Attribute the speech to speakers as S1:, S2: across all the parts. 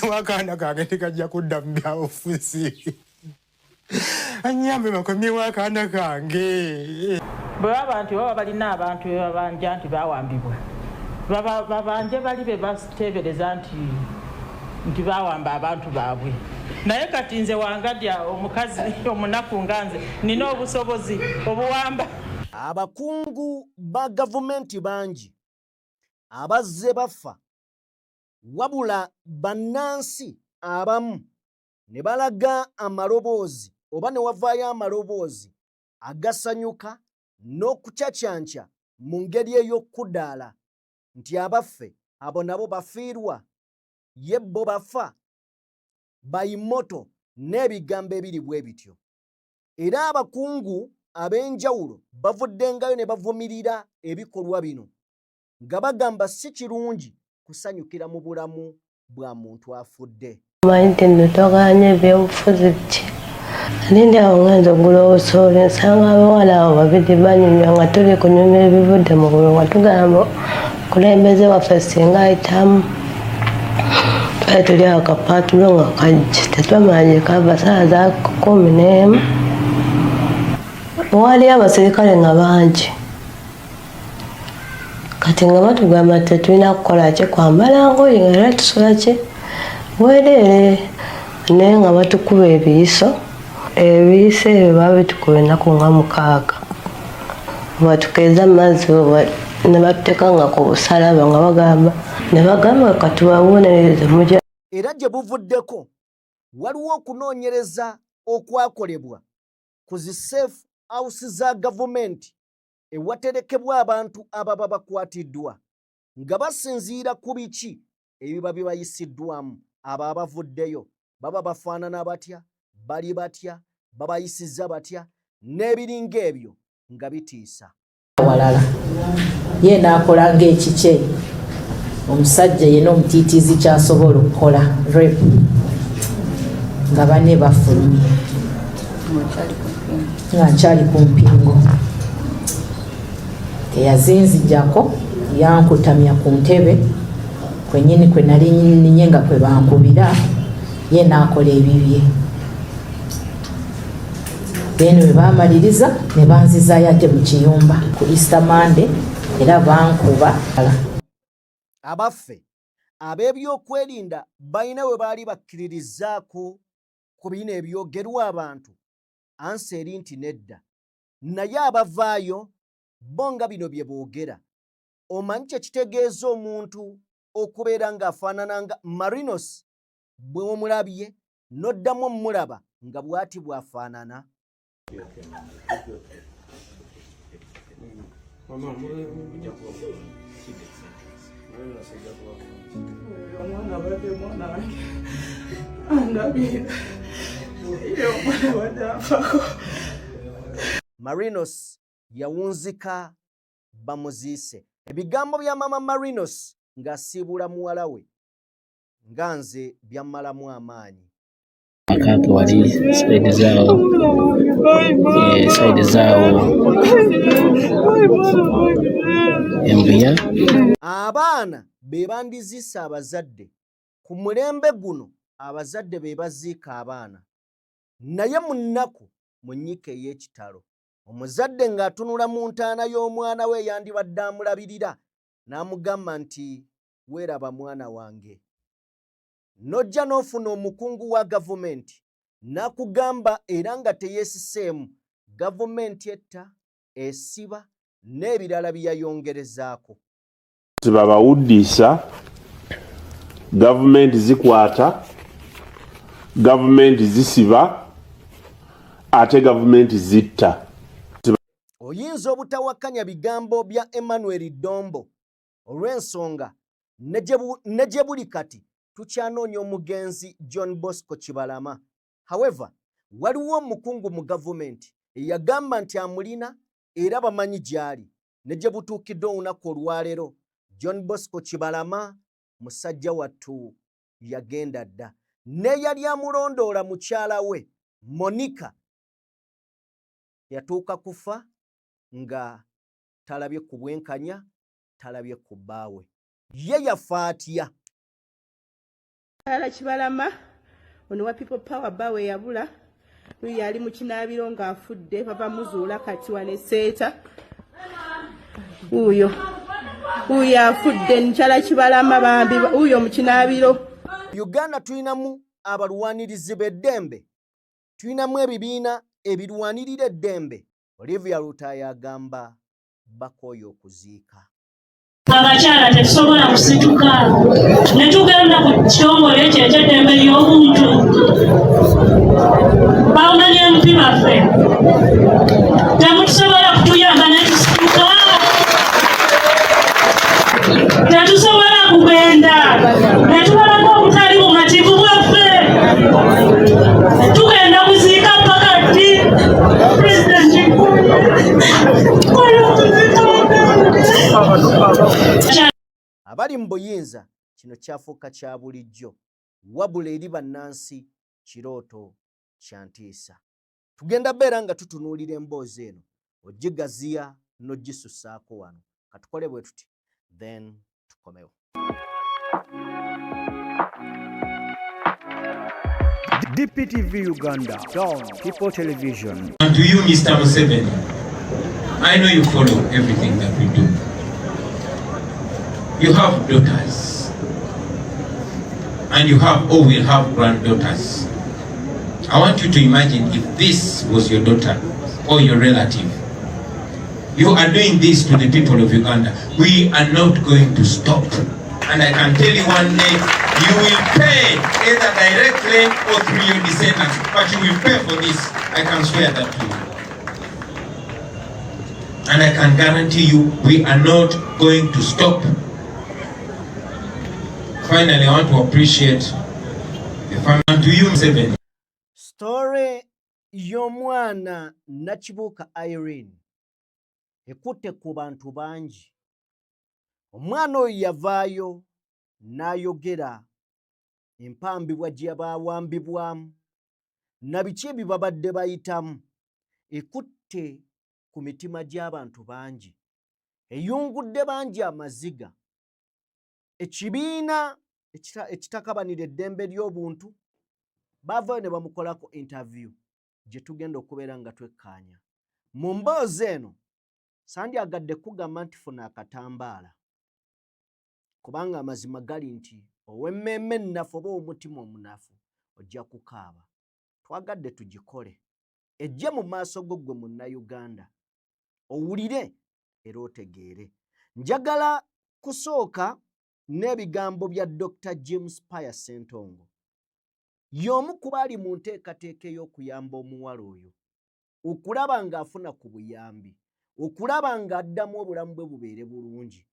S1: wakana kange tikajja kudda mu bya ofiisi. Anyambe bakomye wakana kange.
S2: Bwe abantu baba balina abantu babanja nti bawambibwa. Babanje bali be bateebereza nti bawamba abantu baabwe. Naye kati nze wangadya omukazi omunaku nganze nina obusobozi obuwamba.
S3: Abakungu ba gavumenti bangi abazze bafa wabula bannansi abamu ne balaga amaloboozi oba ne wavaayo amaloboozi agasanyuka n'okucacyanca mu ngeri ey'okkudaala nti abaffe abo nabo bafiirwa ye bo bafa bayimoto n'ebigambo ebiri bwe bityo. Era abakungu ab'enjawulo bavuddengayo ne bavumirira ebikolwa bino nga bagamba si kirungi kusanyukira mu bulamu bwa muntu afudde.
S4: Manyi nno toganye ebyobufuzi biki nindi awo ngenza ogula obusooli nsanga abawala abo babiri banyumya nga tuli kunyumya ebivudde mu bululu nga tugamba kulembeze waffe singa ayitamu twali tuli awo kapaatulo nga kajje tetwamanya kava saa za 11 waliyo abasirikale nga bangi kati nga batugamba tetulina kukola ki kwambala ngoye nga era tusula ki bwereere naye nga batukuba ebiyiso ebyo babitukuba ennaku nga 6 batukeeza mazzi ne batuteeka nga ku busalaba nga bagamba katubabonereze mujja.
S3: Era gye buvuddeko waliwo okunoonyereza okwakolebwa ku zi safe house za gavumenti ewaterekebwa abantu ababa bakwatiddwa nga basinziira ku biki ebiba bibayisiddwamu. Abo abavuddeyo baba bafaanana batya, bali batya, babayisizza batya n'ebiringa ebyo nga bitiisa.
S5: Walala ye n'akola ng'ekikye omusajja yenna omutiitiizi kyasobola okukola rep nga bane bafulumye nga nkyali ku mpingo teyazinzijjako yankutamya ku ntebe kwennyini kwe nali ninye nga kwe bankubira ye n'akola ebibye. Beno bwe baamaliriza ne banzizaayo ate mu kiyumba ku Easter Monday era bankuba.
S3: Abaffe ab'ebyokwerinda balina we baali bakkiririzaako ku bino ebyogerwa abantu ansi eri nti nedda, naye abavaayo bo nga bino bye boogera. Omanyi kye kitegeeza omuntu okubeera ng'afaanana nga Marinos bwe omulabye n'oddamu omulaba nga bw'ati bw'afaanana. Marinos yawunzika bamuziise. Ebigambo bya mama Marinos ng'asiibula muwala we nga nze byammalamu amaanyi.
S6: Akake wali saidi zaawo embuya.
S3: Abaana be bandiziisa abazadde. Ku mulembe guno abazadde be baziika abaana. Naye mu nnaku mu nnyika ey'ekitalo omuzadde ng'atunula mu ntaana y'omwana we yandibadde amulabirira n'amugamba nti weeraba mwana wange. Nojja n'ofuna omukungu wa gavumenti n'akugamba era nga teyeesiseemu gavumenti etta, esiba n'ebirala byayongerezaako.
S7: Babawuddisa gavumenti zikwata, gavumenti zisiba, ate gavumenti zitta.
S3: Oyinza obutawakanya bigambo bya Emmanuel Dombo olw'ensonga ne gye buli kati tukyanoonya omugenzi John Bosco Kibalama. However, waliwo omukungu mu gavumenti eyagamba nti amulina era bamanyi gy'ali ne gye butuukidde olunaku olwaleero. John Bosco Kibalama musajja wattu yagenda dda, n'eyali amulondoola mukyala we Monica yatuuka kufa nga talabye ku bwenkanya, talabye ku bbaawe. Ye yafa atya?
S8: Ala Kibalama ono wa People Power bawe yabula uyu ali mu kinaabiro ng'afudde bava muzuula kati wane seeta uyo afudde Nkyala Kibalama bambi uyo mu kinaabiro.
S3: Uganda tulinamu abalwanirizi b'eddembe, tulinamu ebibiina ebirwanirira eddembe. Olivia Lutaaya agamba bakooye okuziika.
S9: Abakyala tetusobola kusituka ne tugenda ku kitongole ekyo eky'eddembe ly'obuntu bawunanye MP baffe temutusobola kutuyamba ne tusituka, tetusobola kugenda ne tubalako obutali bumativu bwaffe, tugenda kuziika paka ddi pulezidenti
S3: abali mu buyinza kino kyafuuka kya bulijjo wabula eri bannansi kirooto kya ntiisa. Tugenda beera nga tutunuulira emboozi eno ogigaziya n'ogisusaako wano. Katukole bwe tuti then tukomewo.
S10: DPTV Uganda, Dawn People Television.
S11: And to you, Mr. Museveni, I know you follow everything that we do. You have daughters, and you have or will have granddaughters. I want you to imagine if this was your daughter or your relative. You are doing this to the people of Uganda. We are not going to stop. And I can tell you one day, you will pay either directly or through your descendants, but you will pay for this. I can swear that to you. And I can guarantee you, we are not going to stop. Finally, I want to appreciate the family. To you, Museveni.
S3: Story y'omwana Nakibuuka Irene ekutte ku bantu bangi. Omwana oyo yavaayo n'ayogera empambibwa gye baawambibwamu na biki ebyo babadde bayitamu. Ekutte ku mitima gy'abantu bangi, eyungudde bangi amaziga. Ekibiina ekitakabanira eddembe ly'obuntu baavaayo ne bamukolako interview gye tugenda okubeera nga twekkaanya. Mu mboozi eno sandyagadde kugamba nti funa akatambaala, kubanga amazima gali nti ow'emmeeme ennafu oba omutima omunafu ojja kukaaba. Twagadde tugikole ejje mu maaso go gwe munnayuganda owulire era otegeere. Njagala kusooka n'ebigambo bya Dr. James Pius Ssentongo, y'omu ku baali mu nteekateeka ey'okuyamba omuwala oyo okulaba ng'afuna ku buyambi, okulaba ng'addamu obulamu bwe bubeere bulungi.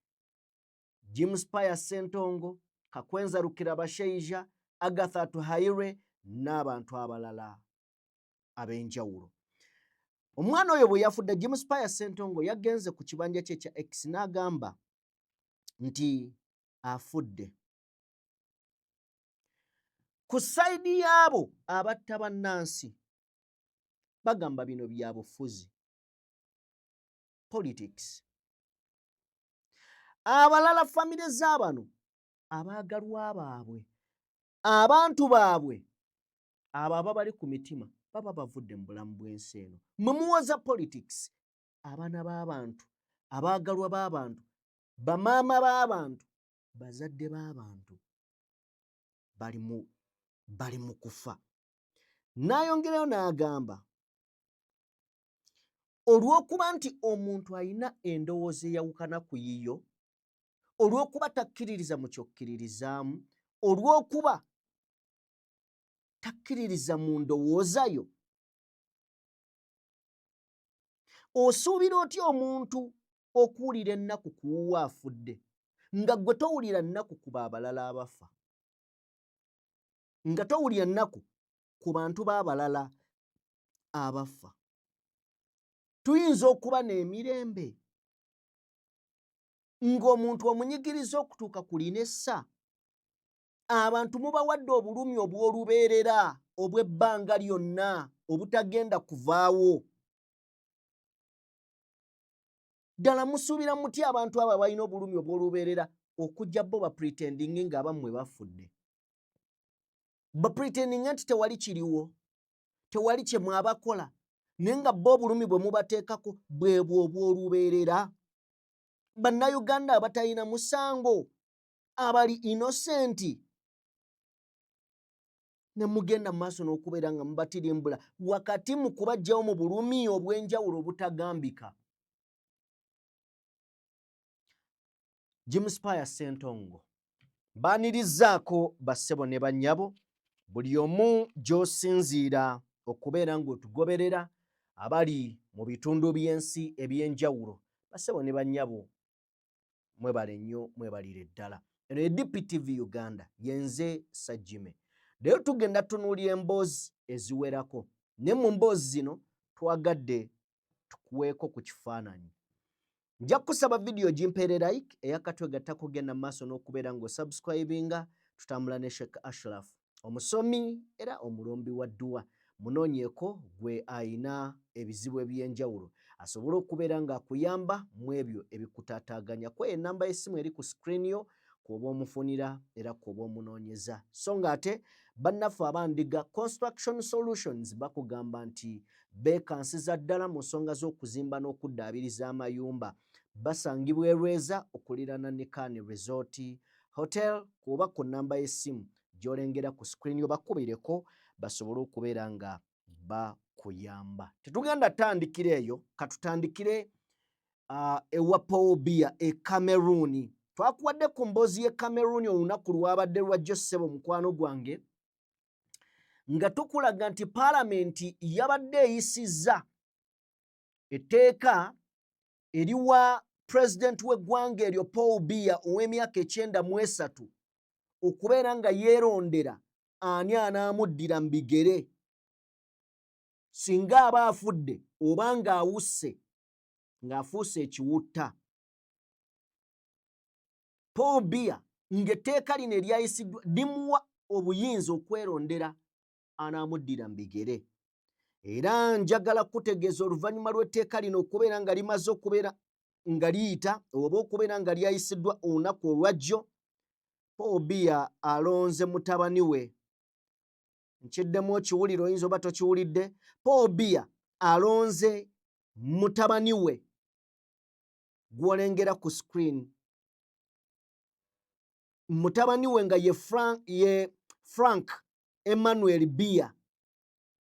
S3: James Pius Ssentongo, Kakwenza Rukirabashaija, Agatha Tuhaire n'abantu abalala ab'enjawulo. Omwana oyo bwe yafudde, James Pius Ssentongo yagenze ku kibanja kye ekya X n'agamba nti afudde. Ku sayidi y'abo abatta bannansi bagamba bino bya bufuzi, politics. Abalala famire z'abano abaagalwa baabwe, abantu baabwe abo ababali ku mitima baba bavudde mu bulamu bw'ensi eno. Mwe muwoza politics, abaana b'abantu, abaagalwa b'abantu, bamaama b'abantu, bazadde b'abantu bali mu kufa. N'ayongerayo n'agamba olw'okuba nti omuntu alina endowooza eyawukana ku yiyo, olw'okuba takkiririza mu kyokkiririzaamu, olw'okuba takkiririza mu ndowooza yo, osuubira otya omuntu okuwulira ennaku ku wuwe afudde nga ggwe towulira nnaku ku b'abalala abafa, nga towulira nnaku ku bantu b'abalala abafa? Tuyinza okuba n'emirembe ng'omuntu omunyigiriza okutuuka ku linessa, abantu mubawadde obulumi obw'olubeerera obw'ebbanga lyonna obutagenda kuvaawo. Ddala musuubira mutya abantu abo balina obulumi obw'olubeerera okujja bo ba pretending ng'abammwe bafudde? bapretendinga nti tewali kiriwo, tewali kye mwabakola, naye nga bo obulumi bwe mubateekako bwebwo obw'olubeerera. Bannayuganda abatalina musango, abali innocenti, ne mugenda mu maaso n'okubeera nga mubatirimbula wakati mu kubajjawo mu bulumi obw'enjawulo obutagambika. James Pius Ssentongo baanirizzaako bassebo ne bannyabo, buli omu gy'osinziira okubeera ng'otugoberera abali mu bitundu by'ensi eby'enjawulo. Bassebo ne bannyabo, mwebale nnyo, mwebalire ddala. Eno ye DPTV Uganda, yenze Sajjime. Leero tugenda tunuulira emboozi eziwerako, naye mu mboozi zino twagadde tukuweeko ku kifaananyi. Nja kusaba vidiyo gimpeere like, eyakatwegattako genda mu maaso n'okubeera ng'osubscribinga. Tutambula ne Sheikh Ashraf, omusomi era omulombi wa dduwa. Munoonyeeko gwe ayina ebizibu eby'enjawulo, asobole okubeera ng'akuyamba mu ebyo ebikutaataaganya. Kwe ennamba y'essimu eri ku screen yo, kw'oba omufunira era kw'oba omunoonyeza. So ng'ate bannaffe abandiga Construction Solutions bakugamba nti beekansiza ddala mu nsonga z'okuzimba n'okuddaabiriza amayumba. Basangibwa e Lweza okuliraana ne Kani Resort Hotel, kuba ku nnamba y'essimu gy'olengera ku screen yo, bakubireko basobole okubeera nga bakuyamba. Tetugenda tandikira eyo, katutandikire ewa Paul Biya e Cameroon. Twakuwadde ku mboozi y'e Cameroon olunaku lwabadde lwajjo ssebo mukwano gwange, nga tukulaga nti Paalamenti yabadde eyisizza etteeka eriwa Pulezidenti w'eggwanga eryo Paul Biya ow'emyaka 93 okubeera nga yeerondera ani anaamuddira mu bigere singa aba afudde oba ng'awusse, ng'afuuse ekiwutta. Paul Biya ng'etteeka lino eryayisiddwa limuwa obuyinza okwerondera anaamuddira mu bigere. Era njagala kutegeeza oluvannyuma lw'etteeka lino okubeera nga limaze okubeera nga liyita oba okubeera nga lyayisiddwa olunaku olwajjo, Paul Biya alonze mutabani we. Nkiddemu okiwulire, oyinza oba tokiwulidde. Paul Biya alonze mutabani we gw'olengera ku screen. Mutabani we nga ye Frank Emmanuel Biya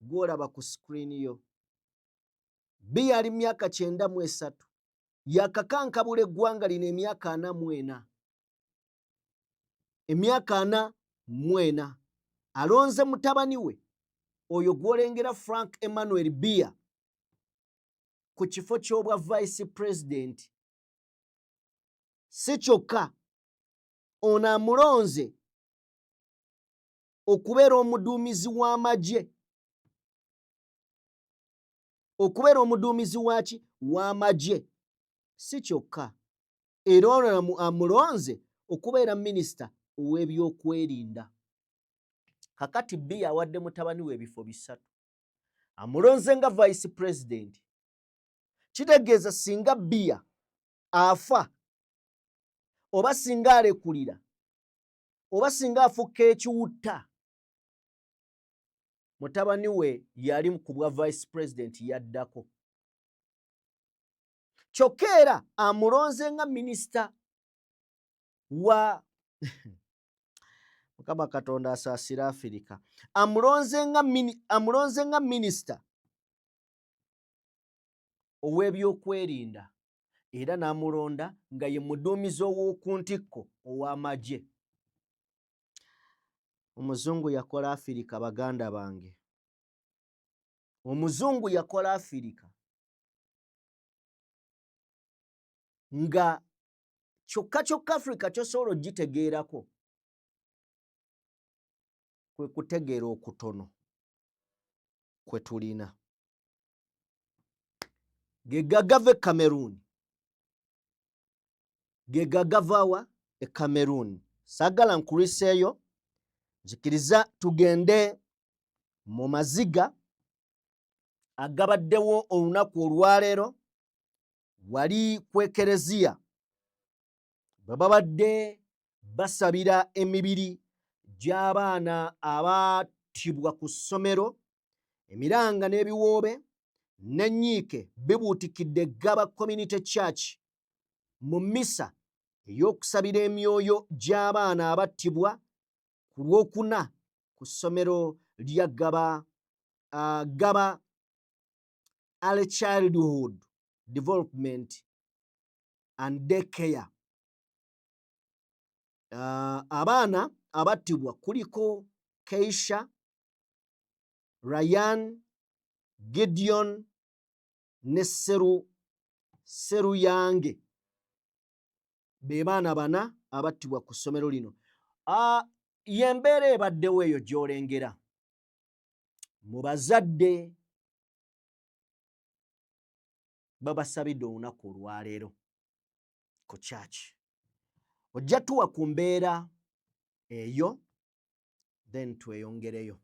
S3: gw'olaba ku screen yo. Biya ali myaka 93, yakakankabula eggwanga lino emyaka 44. Emyaka 44 alonze mutabani we oyo gw'olengera Frank Emmanuel Biya ku kifo ky'obwa Vice President. Si kyokka, ono amulonze okubeera omuduumizi w'amagye. Okubeera omuduumizi waki? W'amagye. Si kyokka, era ono amulonze okubeera minisita ow'ebyokwerinda. Kakati Biya awadde mutabani we ebifo 3. Amulonze nga Vice President. Kitegeeza singa Biya afa, oba singa alekulira, oba singa afukka ekiwutta, mutabani we yali ku bwa Vice President yaddako. Kyokka era amulonze nga minisita wa Mukama Katonda asaasira Afirika. Amulonze nga minisita ow'ebyokwerinda, era n'amulonda nga ye muduumizi ow'oku ntikko ow'amagye. Omuzungu yakola Afirika, baganda bange. Omuzungu yakola Afirika nga kyokka Afirika ky'osobola ogitegeerako kwe kutegeera okutono kwe tulina. Ge gagava e Cameroon. Ge gagava wa? E Cameroon. Saagala nkuliseeyo, nzikiriza tugende mu maziga agabaddewo olunaku olwaleero. Wali ku Ekereziya bwe babadde basabira emibiri gy'abaana abattibwa ku ssomero, emiranga n'ebiwoobe n'ennyiike bibuutikidde Gaba Community Church mu mmisa ey'okusabira emyoyo gy'abaana abattibwa ku Lwokuna ku ssomero lya Gaba Early Childhood Development and Daycare. Abaana abattibwa kuliko Keisha, Ryan, Gideon ne Seruyange. Be baana bana abattibwa ku ssomero lino. Yembeera ebaddewo eyo gy'olengera. Mu bazadde babasabidde olunaku olwaleero ku church. Ojja tuwa ku mbeera eyo then tweyongereyo.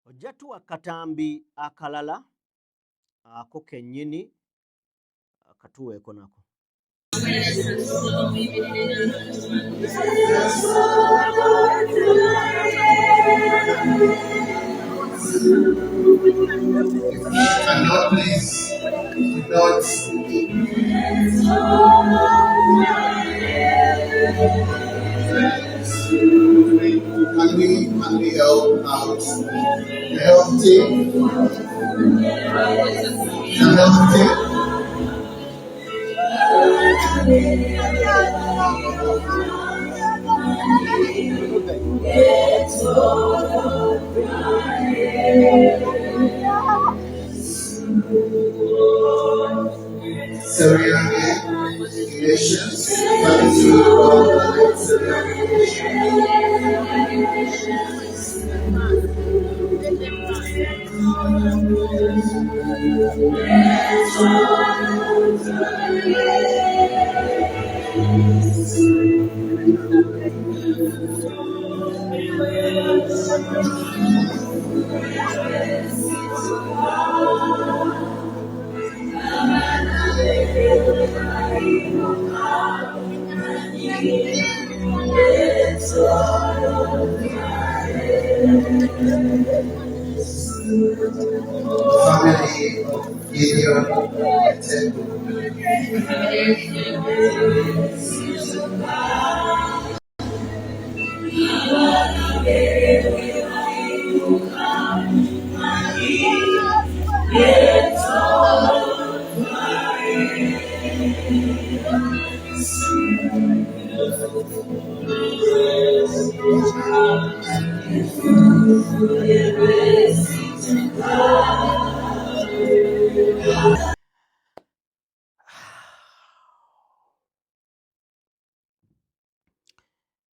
S3: Ojja tuwa katambi akalala ako kennyini akatuweeko nako.
S12: Can we help out? The health team? The health team? Relations. Family of Gideon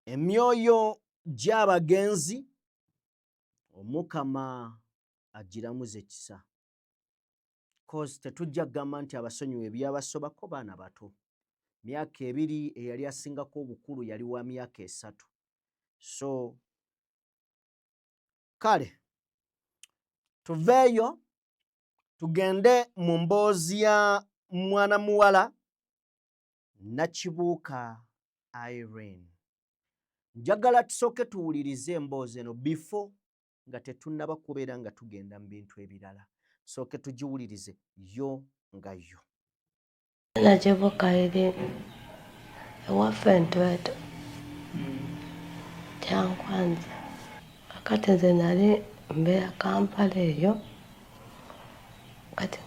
S3: Emyoyo gy'abagenzi Omukama agiramuze ekisa. Cause tetujja kugamba nti abasonyiwe ebyabasobako baana bato. Myaka 2 eyali asingako obukulu yali wa myaka 3. So kale tuveeyo tugende mu mboozi ya mwana muwala Nakibuuka Irene. Njagala tusooke tuwulirize emboozi eno before nga tetunnaba kubeera nga tugenda mu bintu ebirala. Sooke tugiwulirize yo nga yo.
S4: Nakibuuka Irene ewaffe Ntweto Kyankwanzi. Kakati nze nali mbeera Kampala eyo. Kati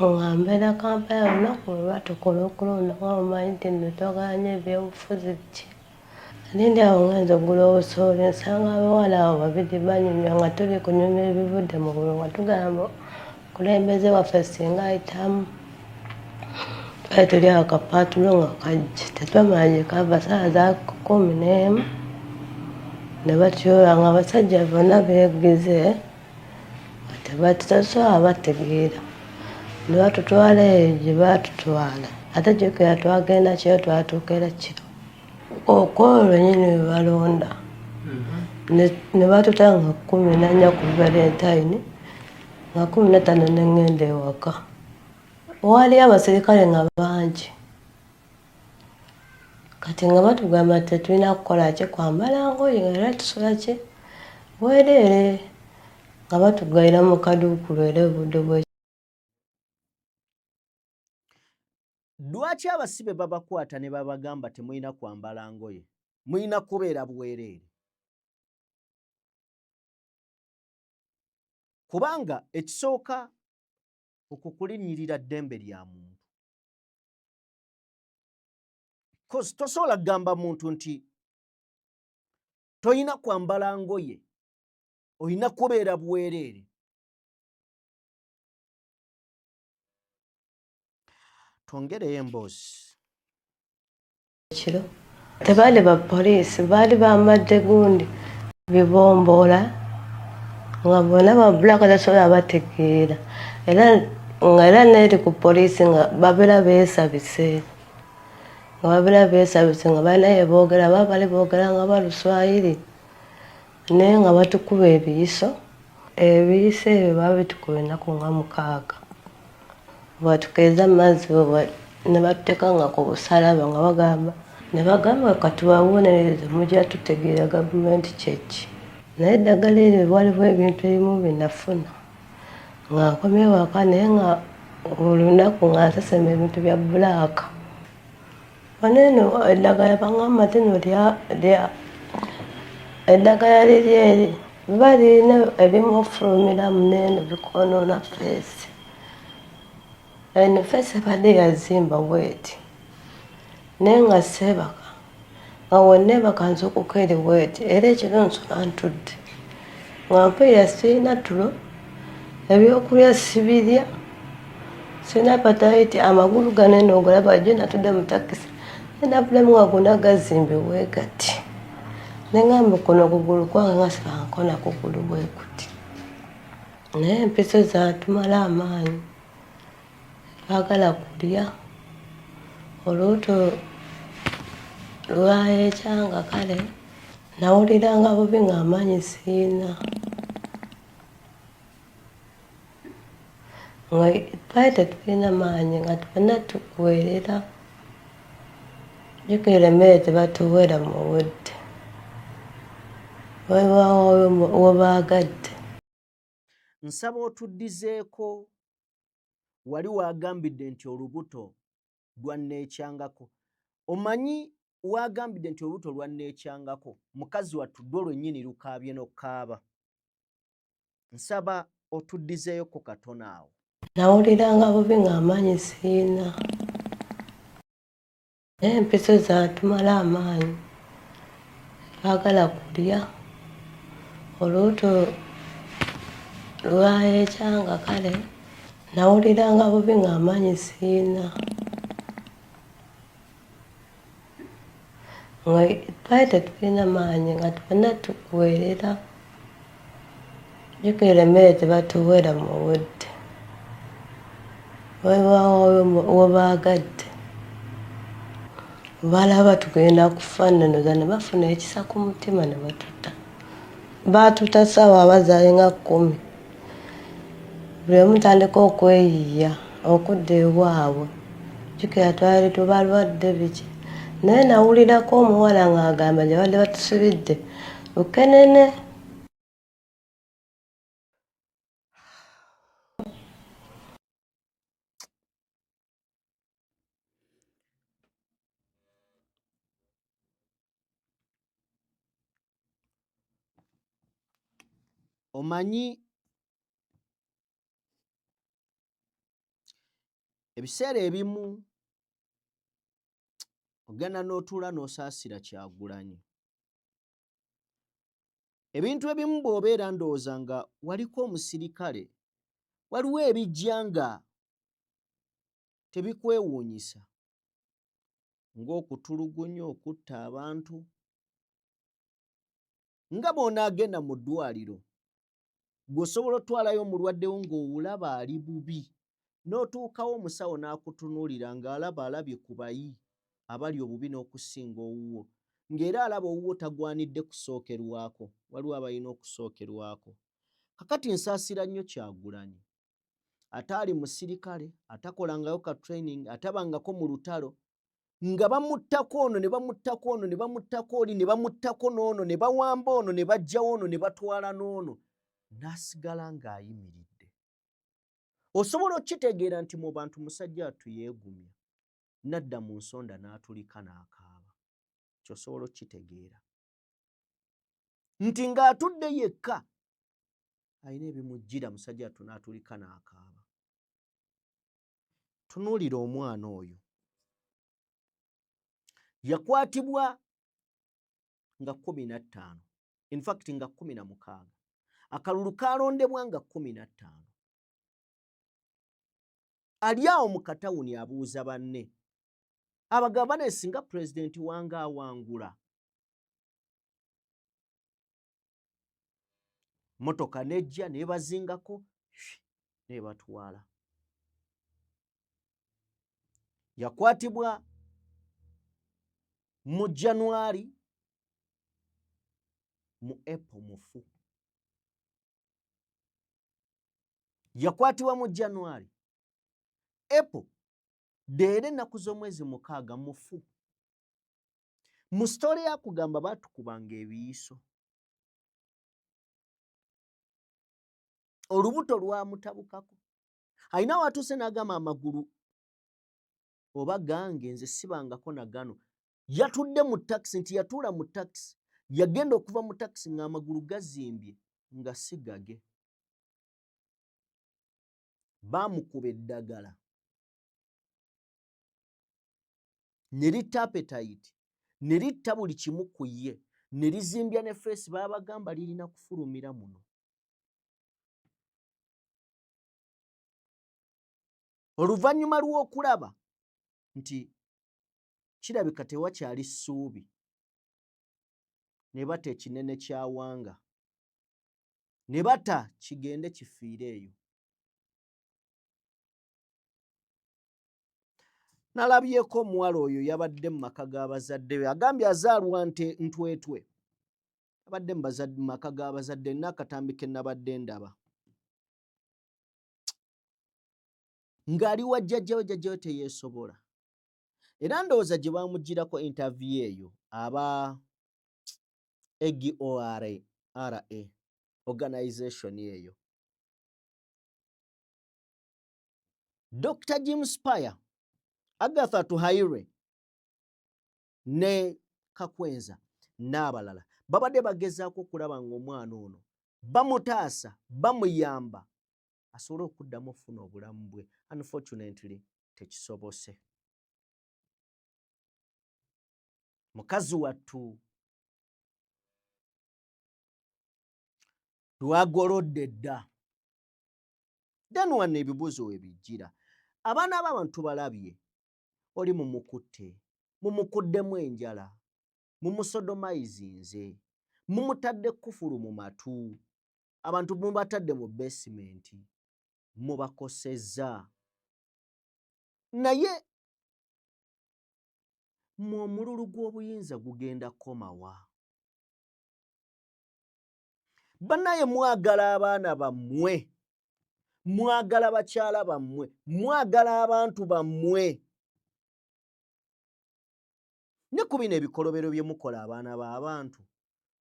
S4: nga mbeera Kampala olunaku lwe tukulukulu omanyi nti nno toganya ebyobufuzi biki. Nindi awo ngenza ogula obusooli nsanga abawala abo babiri banyumya nga tuli kunyumya ebivudde mu bululu nga tugamba kulembeze waffe singa ayitamu. tuli akapatulo nga kajje tetwamanya kava saa za 11 ne batyula nga abasajja bonna beegize tebatasobola bategeera ne batutwala eyo gye baatutwala ate jjukira twagenda kiro twatuukera kiro okwolwo nyini we balonda ne batutanga 14 ku valentine nga 15 ne ngenda ewaka waliyo abasirikale nga bangi kati nga batugamba tetulina kukola ki kwambala ngoye nga era tusula ki bwereere nga batugayira mu kaduukulu era obudde bwe
S3: lwaki abasibe babakwata ne babagamba temulina kwambala ngoye mulina kubeera bwereere kubanga ekisooka okukulinnyirira ddembe lya muntu kozi tosobola kugamba muntu nti tolina kwambala ngoye olina kubeera bwereere twongereyo emboozi
S4: kiro tebaali bapoliisi baali bambadde gundi bibomboola nga bonna babulaka tasobola bategeera era neeri ku poliisi nga babeera beesabise nga balina ye boogera baba bali boogera nga baluswayiri naye nga batukuba ebiyiso ebyo baba bitukuba ennaku nga 6 bwatukeeza mazzi ne batuteeka nga ku busalaba nga bagamba katubabonereze mujja tutegeera gavumenti kyeki naye eddagala eryo waliwo ebintu ebimu binafuna nga nkomye waka naye nga buli lunaku nga nsesema ebintu bya bulaaka waneeno eddagala baŋŋamba tino eddagala liri eri biba lirina ebimufulumiramu neeno bikonoona feesi eno feesi ebadde yazimba bweti naye nga seebaka nga wenneebaka nzuukuka eri bweti era ekiro nsula ntudde nga mpulira sirina tulo ebyokulya sibirya sirina patayiti amagulu ganeeno ogulaba jjo natudde mu takisi nabulamu nga gonna gazimbibwe gati neŋŋambe kuno okugulu kwange nga sibankona kugulu bwe kuti naye empiso zatumala amaanyi baagala kulya olubuto lwayekyanga kale nawuliranga bubi nga amaanyi siina nga twali tetulina maanyi nga tubona tukuweerera jjukira emmere tebatuweera mu budde webaagadde
S3: nsaba otuddizeeko wali waagambidde nti olubuto lwanneekyangako omanyi waagambidde nti olubuto lwanneekyangako mukazi watudde olwennyini lukaabye n'okaaba nsaba otuddizeeyoko katono awo
S4: nawuliranga bubi nga amaanyi siina naye empiso zatumala amaanyi baagala kulya olubuto lwayekyanga kale nawuliranga bubi nga amaanyi siina nga twali tetulina maanyi nga tubona tukuweerera jjukira emmere tebatuweera mu budde webaagadde balaba tugenda kufaananoza ne bafuna ekisa ku mutima ne batuta baatuta ssaawa abazaale nga 10 buli omu tandika okweyiya okudda ewaabwe jjukira twali tubalwadde biki naye nawulirako omuwala ng'agamba gye badde batusibidde lukenene
S3: omanyi ebiseera ebimu ogenda n'otuula n'osaasira Kyagulanyi ebintu ebimu bw'obeera ndowooza nga waliko omusirikale waliwo ebijja nga tebikwewuunyisa ng'okutulugunya okutta abantu nga bw'onaagenda mu ddwaliro gw'osobola otwalayo omulwadde wo ng'owulaba ali bubi n'otuukawo omusawo n'akutunuulira ng'alaba alabye ku bayi abali obubi n'okusinga owuwo ng'era alaba owuwo tagwanidde kusookerwako waliwo abalina okusookerwako kakati nsaasira nnyo Kyagulanyi ate ali musirikale atakolangayo ka training atabangako mu lutalo nga bamuttako ono ne bamuttako ono ne bamuttako oli ne bamuttako n'ono ne bawamba ono ne baggyawo ono ne batwala n'ono n'asigala ng'ayimiridde osobola okitegeera nti mu bantu musajja wattu yeegumya n'adda mu nsonda n'atulika n'akaaba ky'osobola okitegeera nti ng'atudde yekka alina ebimujjira musajja wattu n'atulika n'akaaba tunuulira omwana oyo yakwatibwa nga 15 in fact nga 16 akalulu kaalondebwa nga 15 ali awo mu katawuni abuuza banne abagamba ne singa pulezidenti wange awangula motoka nejja neebazingako neebatwala yakwatibwa mu January mu April mufu yakwatibwa mu January April deere ennaku z'omwezi 6 mufu mu sitole yakugamba baatukubanga ebiyiso olubuto lwamutabukako alina watuuse n'agamba amagulu oba gange nze sibangako na gano yatudde mu takisi nti yatuula mu takisi yagenda okuva mu takisi ng'amagulu gazimbye nga si gage baamukuba eddagala ne litta appetite ne litta buli kimu ku ye ne lizimbya ne feesi baabagamba lirina kufulumira muno oluvannyuma lw'okulaba nti kirabika tewakyali ssuubi ne bata ekinene kya Wanga ne bata kigende kifiire eyo nalabyeko omuwala oyo yabadde mu maka g'abazadde be agambye azaalwa ntwetwe abadde mu maka g'abazadde n'akatambi ke nabadde ndaba ng'ali wa jjajjawe jjajjawe teyeesobola era ndowooza gye baamugirako interview eyo aba EGORA organization eyo Dr. Jim Spire Agatha Tuhaire ne Kakwenza n'abalala babadde bagezaako okulaba ng'omwana ono bamutaasa bamuyamba asobole okuddamu okufuna obulamu bwe unfortunately tekisobose mukazi wattu lwagolodde dda then wano ebibuuzo we bijjira abaana b'abantu balabye oli mumukutte mumukuddemu enjala mumusodomayizinze mumutadde kufulu mu matu abantu mubatadde mu besimenti mubakosezza naye mu omululu gw'obuyinza gugenda komawa bannaye mwagala abaana bammwe mwagala bakyala bammwe mwagala abantu bammwe ne ku bino ebikolobero bye mukola abaana b'abantu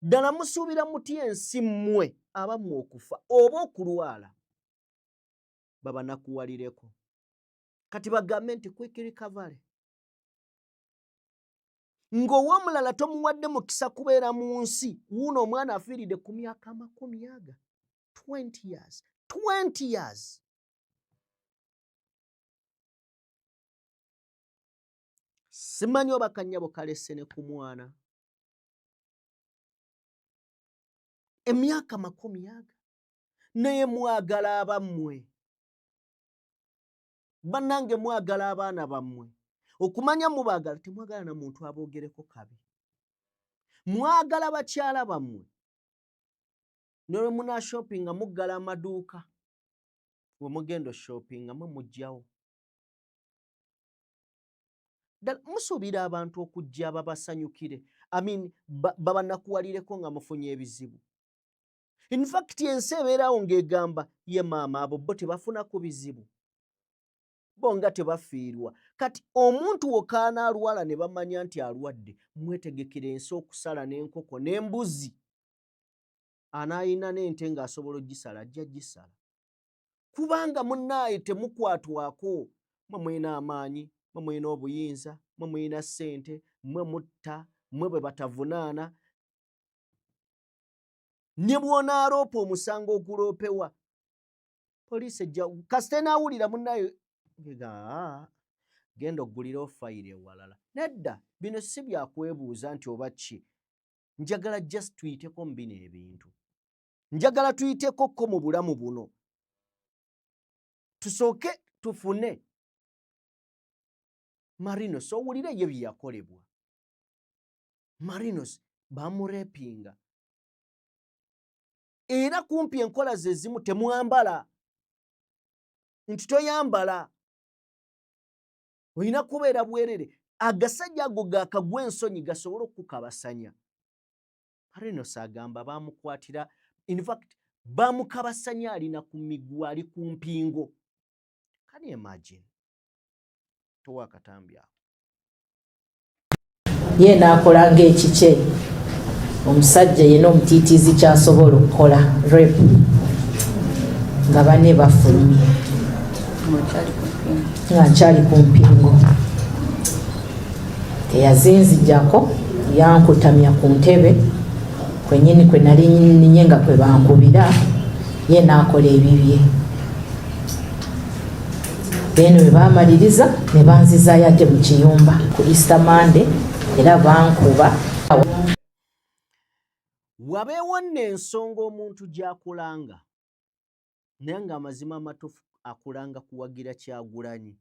S3: ddala musuubira mutya ensi mmwe abammwe okufa oba okulwala babanakuwalireko kati bagambe nti quick recovery ng'ow'omulala tomuwadde mukisa kubeera mu nsi wuuno omwana afiiridde ku myaka 10 20 years simanyi oba kannyabo kalese ne ku mwana emyaka 10 naye mwagala abammwe bannange mwagala abaana bammwe okumanya mubaagala temwagala na muntu aboogereko kabi mwagala bakyala bammwe nolwe muna shoppinga muggala amaduuka we mugenda shoppinga mujjawo musuubira abantu okujja babasanyukire babanakuwalireko nga mufunye ebizibu. In fact ensi ebeerawo ng'egamba ye maama abo bo tebafuna ku bizibu bo nga tebafiirwa kati omuntu wokaana alwala ne bamanya nti alwadde mwetegekera ensi okusala n'enkoko n'embuzi anaayina n'ente ng'asobola ogisala ajja gisala kubanga munnaaye temukwatwako mwe mwina amaanyi mwe mwina obuyinza mwe mwina ssente mwe mutta mwe bwe batavunaana ne bw'onaaloopa omusango oguloopewa poliisi ejja kasite naawulira munnaaye genda oggulirawo fayiro ewalala nedda bino si byakwebuuza nti oba ki njagala just tuyiteko mu bino ebintu njagala tuyiteekokko mu bulamu buno tusooke tufune Marinos owulire ye bye yakolebwa Marinos bamurepinga era kumpi enkola ze zimu temwambala nti toyambala olina kubeera bwerere agasajja ago gaakagwa ensonyi gasobola okukabasanya Marinos agamba bamukwatira in fact bamukabasanya alina ku migwa ali ku mpingo can you imagine towa katambi ako
S5: ye naakola ng'ekikye omusajja yenna omutiitiizi kyasobola okukola rep nga banne bafulumye nga nkyali ku mpingo teyazinzijjako yankutamya ku ntebe kwennyini kwe nali ninye nga kwe bankubira ye naakola ebibye then we baamaliriza ne banzizaayo ate mu kiyumba ku Easter Monday era bankuba
S3: wabeewo nno ensonga omuntu gy'akulanga naye ng'amazima amatuufu akulanga kuwagira Kyagulanyi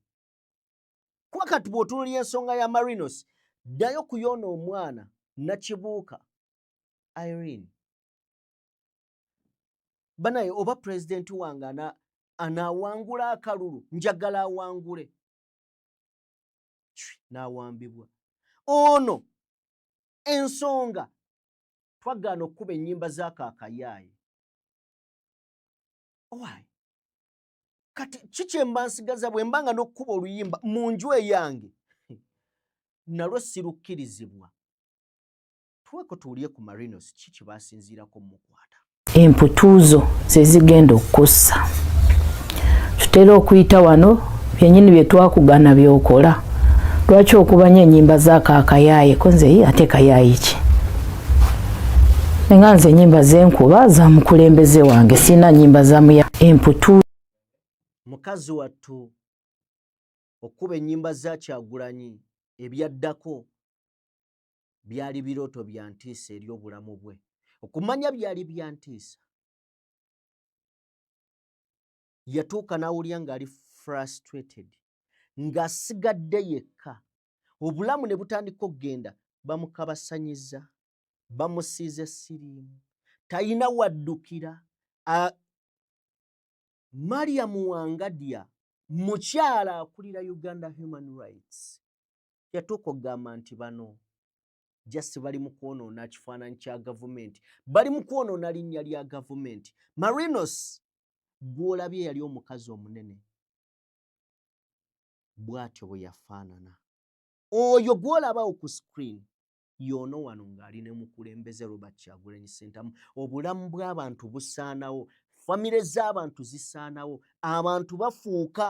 S3: kuba kati bw'otunuulira ensonga ya Marinos ddayo kuyoona omwana Nakibuuka Irene banaye oba pulezidenti wange anaawangula akalulu njagala awangule n'awambibwa ono ensonga twagaana okukuba ennyimba z'akaakayaaye owaayi kati kiki mba nsigaza bwe mbanga n'okkuba oluyimba mu nju eyange nalwo sirukkirizibwa tuweko tuwulye ku Marinos kiki baasinziirako mukwata
S5: emputuuzo ze zigenda okussa tutera okuyita wano byennyini bye twakugana byokola lwaki okubanya ennyimba z'akaakayaaye ko nze ate kayaaye ki nga nze ennyimba zenkuba za mukulembeze wange sina nnyimba za muya emputu
S3: mukazi wattu okuba ennyimba za Kyagulanyi ebyaddako byali birooto bya ntiisa eri obulamu bwe okumanya byali bya ntiisa yatuuka n'awulira ng'ali frustrated ng'asigadde yekka obulamu ne butandika okugenda bamukabasanyiza bamusiize siriimu talina waddukira Mariam Wangadya mukyala akulira Uganda Human Rights yatuuka okugamba nti bano just bali mu kwonoona kifaananyi kya gavumenti bali mu kwonoona linnya lya gavumenti Marinos gw'olabye yali omukazi omunene bw'atyo bwe yafaanana oyo gw'olabawo ku screen y'ono wano ng'ali ne mukulembeze Robert Kyagulanyi Ssentamu obulamu bw'abantu busaanawo famire z'abantu zisaanawo abantu bafuuka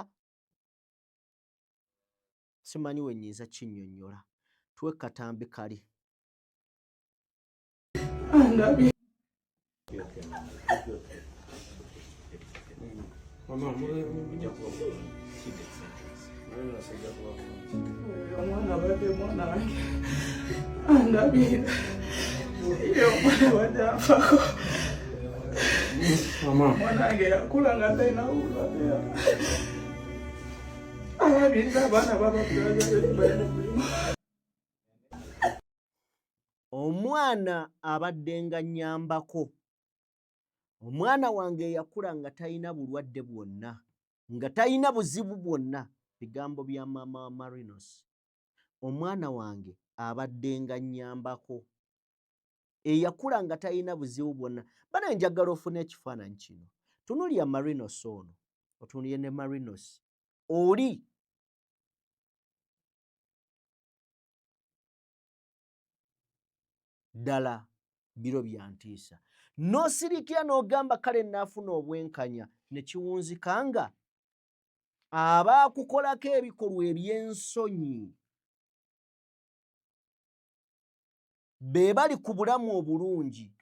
S3: simanyi we nnyinza kinnyonnyola tuwe katambi kali
S2: omwana badde mwana wange andabira iyo omwana badde afako omwana wange yakula nga talina bulwadde
S3: omwana abadde nga nnyambako. Omwana wange yakula nga talina bulwadde bwonna, nga talina buzibu bwonna. Bigambo bya maama wa Marinos. Omwana wange abadde nga nnyambako. Eyakula nga talina buzibu bwonna. Bana njagala ofuna ekifaananyi kino. Tunuulya Marinos ono, otunuulye ne Marinos. Oli ddala biro bya ntiisa. N'osirikira n'ogamba kale naafuna obwenkanya ne kiwunzika nga abaakukolako ebikolwa eby'ensonyi be bali ku bulamu obulungi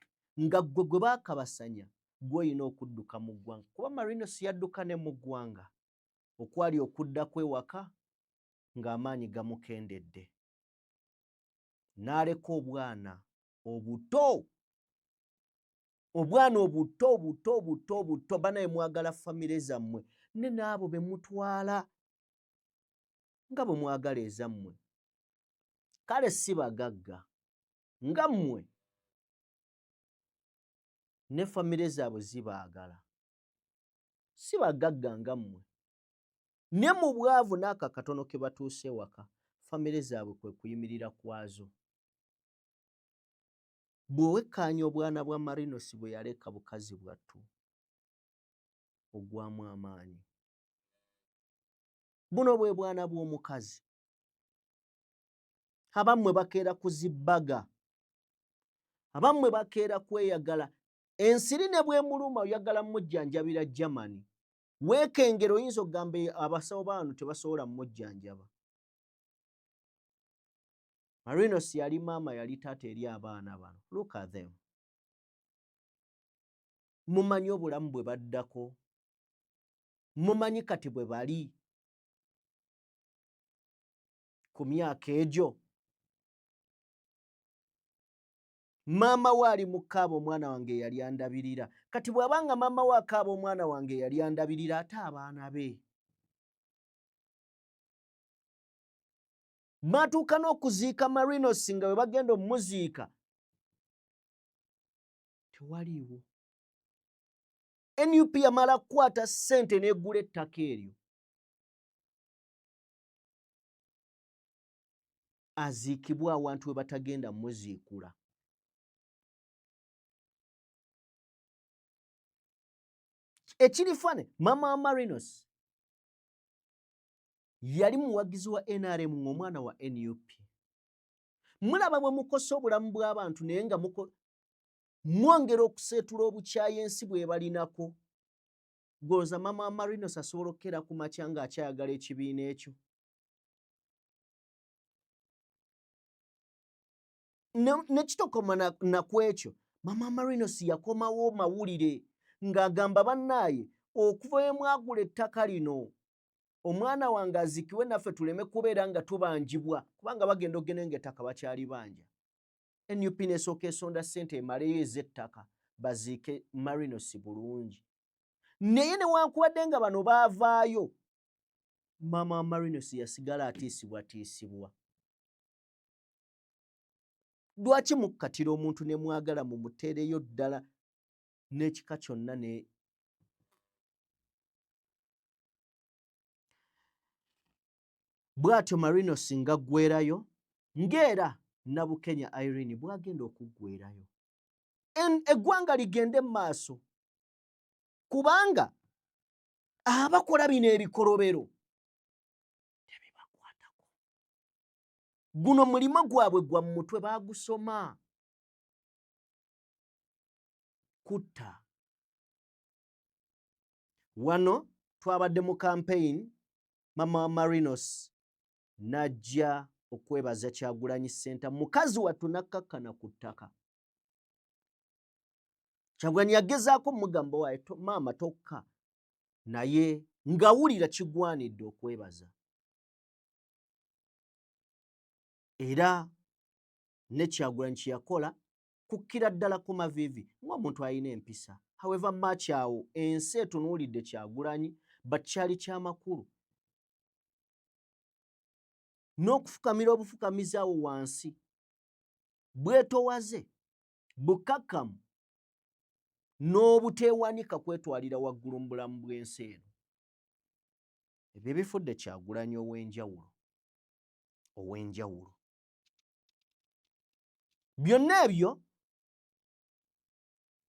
S3: nga ggwe gwe baakabasanya gw'olina okudduka mu ggwanga. Kuba Marinos yadduka ne mu ggwanga okwali okuddako ewaka ng'amaanyi gamukendedde. N'aleka obwana obuto. Obwana obuto banaye mwagala famire zammwe ne n'abo be mutwala nga bwe mwagala ezammwe. Kale si bagagga nga mmwe ne famire zaabwe zibaagala. Si bagagga nga mmwe ne mu bwavu n'aka katono ke batuuse ewaka famire zaabwe kwe kuyimirira kwazo. Bw'owekkaanya obwana bwa Marinos bwe yaleka bukazi bwattu ogwamu amaanyi. Buno bwe bwana bw'omukazi. Abammwe bakeera kuzibbaga, abammwe bakeera kweyagala. Ensiri ne bw'emuluma oyagala mujjanjabira Germany. Weekengero oyinza okugamba abasawo bano tebasobola mujjanjaba. Marinos yali maama yali taata eri abaana bano. Look at them. Mumanyi obulamu bwe baddako. Mumanyi kati bwe bali ku myaka egyo. Maama we ali mu kkaaba omwana wange yali andabirira. Kati bw'abanga maama we akaaba omwana wange yali andabirira ate abaana be. Baatuuka n'okuziika Marinos nga bwe bagenda omuziika tewaliiwo. NUP yamala kukwata ssente n'eggula ettaka eryo. Aziikibwa awantu we batagenda muziikula. Ekiri fane, maama wa Marinos yali muwagizi wa NRM ng'omwana wa NUP. Mulaba bwe mukosa obulamu bw'abantu naye nga mwongera okuseetula obukyayi ensi bwe balinako. Golooza maama wa Marinos asobola okukera ku makya ng'akyayagala ekibiina ekyo. Nekitokoma naku ekyo, maama wa Marinos yakomawo mawulire ng'agamba bannaaye okuva we mwagula ettaka lino omwana wange aziikibwe naffe tuleme kubeera nga tubanjibwa kubanga bagenda okugenda ng'ettaka bakyali banja. NUP n'esooka esonda ssente emaleyo ez'ettaka baziike Marinos bulungi. Naye newankubadde nga bano baavaayo, maama wa Marinos yasigala atiisibwatiisibwa. Lwaki mukkatira omuntu ne mwagala mumuteereyo ddala n'ekika kyonna ne bw'atyo Marinos nga ggwerayo ng'era Nabukenya Irene bw'agenda okuggwerayo. Eggwanga ligende mu maaso kubanga abakola bino ebikolobero tebibakwatako. Guno mulimo gwabwe gwa mu mutwe baagusoma. Kutta. Wano twabadde mu campaign, maama wa Marinos n'ajja okwebaza Kyagulanyi Ssentamu, mukazi wattu n'akkakkana ku ttaka. Kyagulanyi yagezaako mugamba waaye maama tokka, naye ng'awulira kigwanidde okwebaza. Era ne Kyagulanyi kye yakola kukkira ddala ku maviivi ng'omuntu alina empisa. However much awo ensi etunuulidde Kyagulanyi bakyali kyamakulu. n'okufukamira obufukamizi awo wansi bwetowaze bukakamu n'obuteewanika kwetwalira waggulu mu bulamu bw'ensi eno. Ebyo bifudde Kyagulanyi ow'enjawulo. Byonna ebyo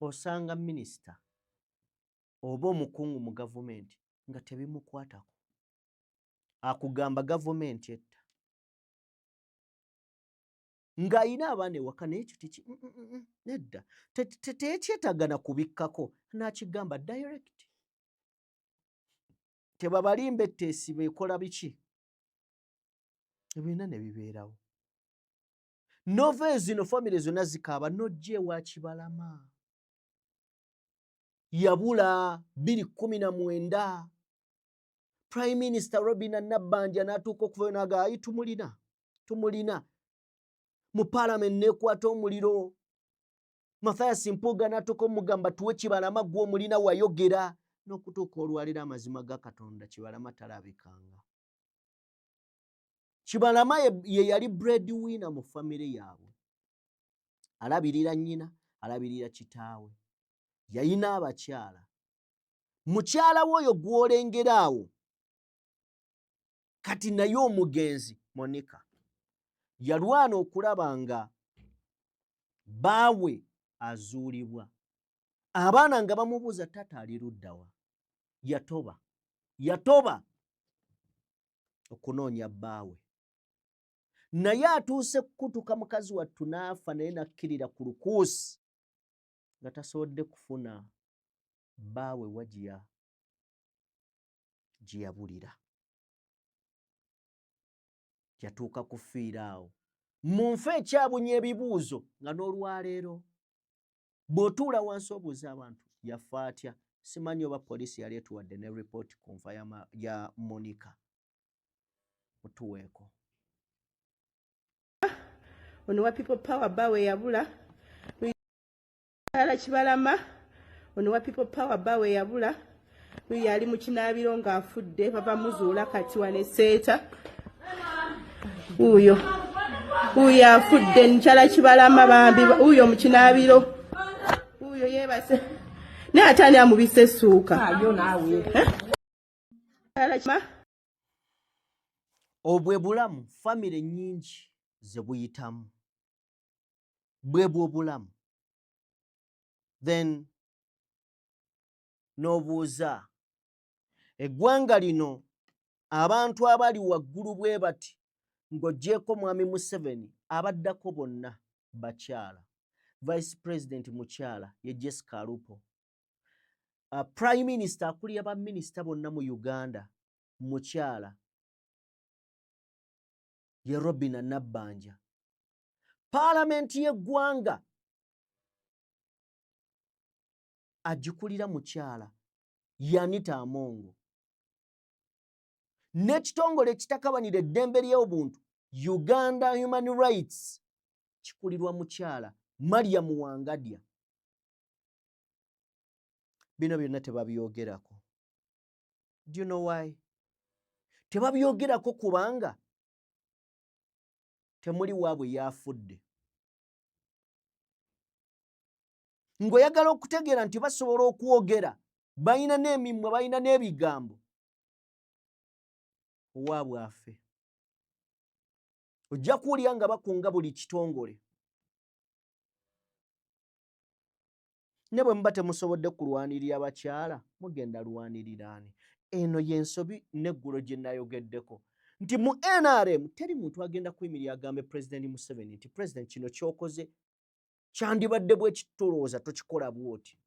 S3: osanga minisita oba omukungu mu gavumenti nga tebimukwatako. Akugamba gavumenti etta. Ng'ayina abaana ewaka n'ekyo nedda tekyetagana kubikkako, n'akigamba direct. Tebabalimba etteesiba ekola biki? Ebyonna ne bibeerawo. Nova zino famire zonna zikaaba n'ojja ewa Kibalama. Yabula 2019 Prime Minister Robinah Nabbanja n'atuuka okuvayo n'agamba ayi tumulina. Mu Parliament n'ekwata omuliro. Mathias Mpuuga n'atuuka omugamba tuwe Kibalama gwe omulina wayogera. N'okutuuka olwaliro amazima ga Katonda Kibalama talabikanga. Kibalama ye yali breadwinner mu famire yaabwe. Alabirira nnyina, alabirira kitaawe. Yayina abakyala. Mukyala w'oyo gw'olengera awo kati naye omugenzi Monica yalwana okulaba nga baawe azuulibwa. Abaana nga bamubuuza taata ali ludda wa? Yatoba okunoonya bbaawe. Naye atuuse kukutuka mukazi wattu n'afa naye nakkirira ku lukuusi nga tasobodde kufuna bbaawe wa gye yabulira. Yatuuka kufiira awo. Mu nfa ekyabunya ebibuuzo nga n'olwaleero bw'otuula wansi obuuza abantu yafa atya. Simanyi oba poliisi yali etuwadde ne ripooti ku nfa ya Monica. Mutuweeko.
S8: Ono wa People Power Bawe yabula. Kibalama. Ono wa People Power Bawe yabula. Yali mu kinaabiro ng'afudde bava muzuula kati wane seeta. Uyo afudde Nkyala Kibalama bambi uyo mu kinaabiro. Uyo yeebase. Ne atani amubise essuuka. Ayo naawe.
S3: Obwe bulamu famire nnyingi ze buyitamu. Bwe bw'obulamu. Then n'obuuza eggwanga lino abantu abali waggulu bwe bati ng'oggyeko Mwami Museveni abaddako bonna bakyala. Vice President mukyala ye Jessica Alupo. Prime Minister akulira baminisita bonna mu Uganda mukyala ye Robinah Nabbanja. Parliament y'eggwanga agikulira mukyala ye Anita Amongo. N'ekitongole ekitakabanira eddembe ly'obuntu Uganda Human Rights kikulirwa mukyala Mariam Wangadya. Bino byonna tebabyogerako. Do you know why? Tebabyogerako kubanga temuli waabwe yafudde. Ng'oyagala okutegeera nti basobola okwogera, balina n'emimwa, balina n'ebigambo. Owaabwe afe. Ojja kuwulira nga bakunga buli kitongole. Ne bwe muba temusobodde kulwanirira abakyala, mugenda lwanirira ani? Eno y'ensobi n'eggulo gye nayogeddeko. Nti mu NRM teri muntu agenda kuyimirira agambe President Museveni nti President kino ky'okoze kyandibadde bwe kitolooza tokikola bw'oti.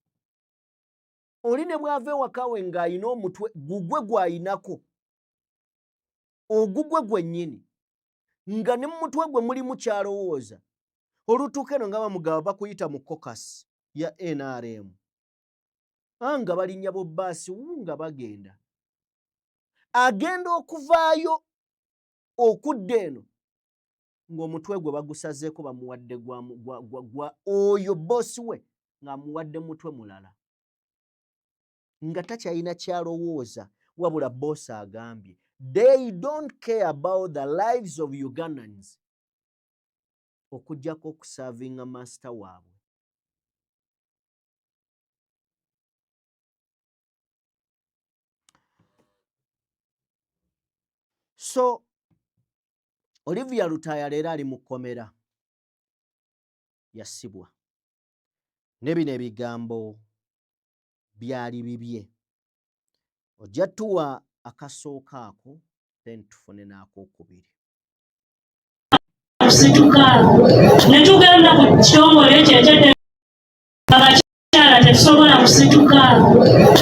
S3: Oli ne bw'ava ewakawe ng'ayina omutwe gugwe gw'ayinako. Ogugwe gwennyini. Nga ne mu mutwe gwe mulimu kyalowooza. Olutuuka eno nga bamugaba bakuyita mu caucus ya NRM. Nga balinnya bobbaasi nga bagenda. Agenda okuvaayo okudda eno ng'omutwe gwe bagusazeeko bamuwadde gwa oyo bossi we ng'amuwadde mutwe mulala. Nga takyalina kyalowooza wabula bossi agambye They don't care about the lives of Ugandans. Okujjako okusavinga master waabwe. So, Olivia Lutaya leero ali mu kkomera yassibwa. Ne bino ebigambo byali bibye. Ojja tuwa akasooka ako, then tufune n'akokubiri.
S9: Kusituka ne tugenda ku kitongole ekyo eky'eddembe abakyala tetusobola kusituka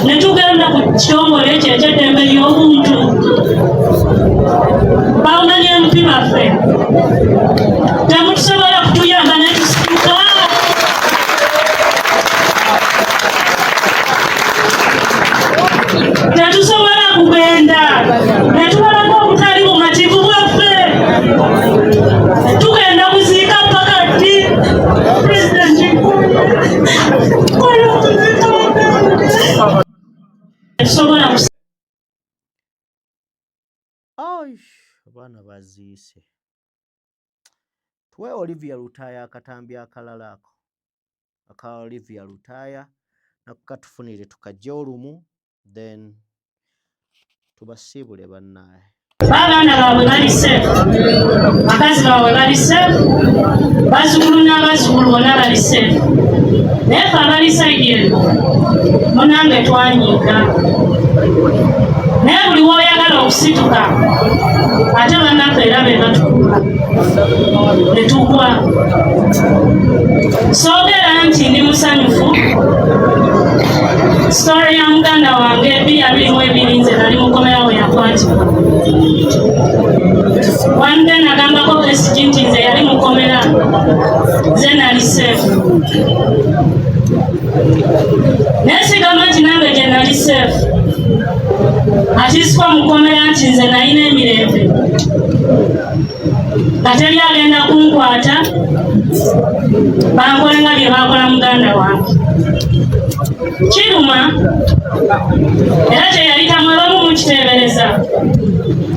S9: ne tugenda ku kitongole ekyo eky'eddembe ly'obuntu bawunanye MP baffe temutusobola kutuyamba ne tusituka. Tetusobola kugenda ne tubalako obutali bumativu bwaffe. Tugenda kuziika mpaka ddi pulezidenti tetusobola
S3: abaana baziise. Tuwe Olivia Lutaya akatambi akalala ako aka Olivia Lutaya nakatufunire tukajja olumu, then tubasiibule bannaye.
S9: Abaana baabwe bali safe, bakazi baabwe bali safe, bazzukulu n'abazzukulu bonna bali safe. Naye ffe abali sayidi eno munange twanyiiga. Naye buli w'oyagala okusituka ate bannaffe era be batukuba ne tugwa. Soogera nti ndi musanyufu. Story ya muganda wange 2022 nze nali mukomera we yakwatibwa. One day nagambako Besigye nti nze yali mukomera nze nali safe. Naye sigamba nti nange gye nali safe atisikwa mukomera nti nze nalina emirembe nga teri agenda kunkwata bankole nga bye baakola muganda wange. Kiruma era teyayitamu abamu mukiteebereza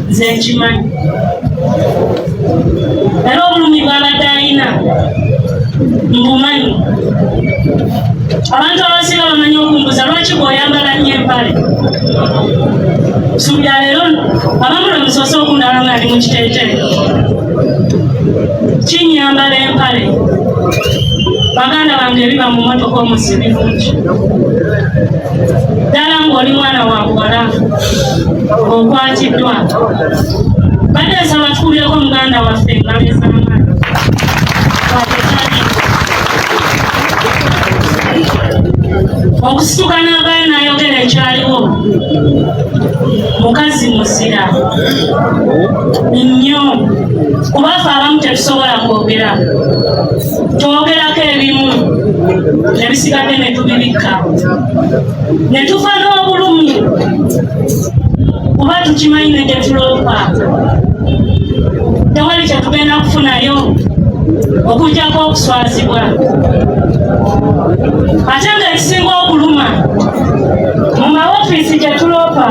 S9: nze nkimanyi. Era obulumi bw'abadde alina mbumanyi. Abantu abasinga bamanyi okumbuza lwaki bw'oyambala nnyo empale. Suubira leero abamu lwe musoose okundaba nga ndi mu kiteeteeyi. Kinyambala empale. Baganda bange ebiba mu mmotoka omusibi bungi. Ddala ng'oli mwana wa buwala okwatiddwa. Badde nsaba tukuulireko muganda waffe engalo ez'amaanyi. Okusituka n'agayo n'ayogera ekyaliwo. Mukazi muzira nnyo kuba ffe abamu tetusobola kwogera. Twogerako ebimu ne bisigadde ne tubibikka. Ne tufa n'obulumi kuba tukimanyi ne gye tuloopa. Tewali kye tugenda kufunayo okuggyako okuswazibwa. Ate ng'ekisinga okuluma mu mawofiisi gye tuloopa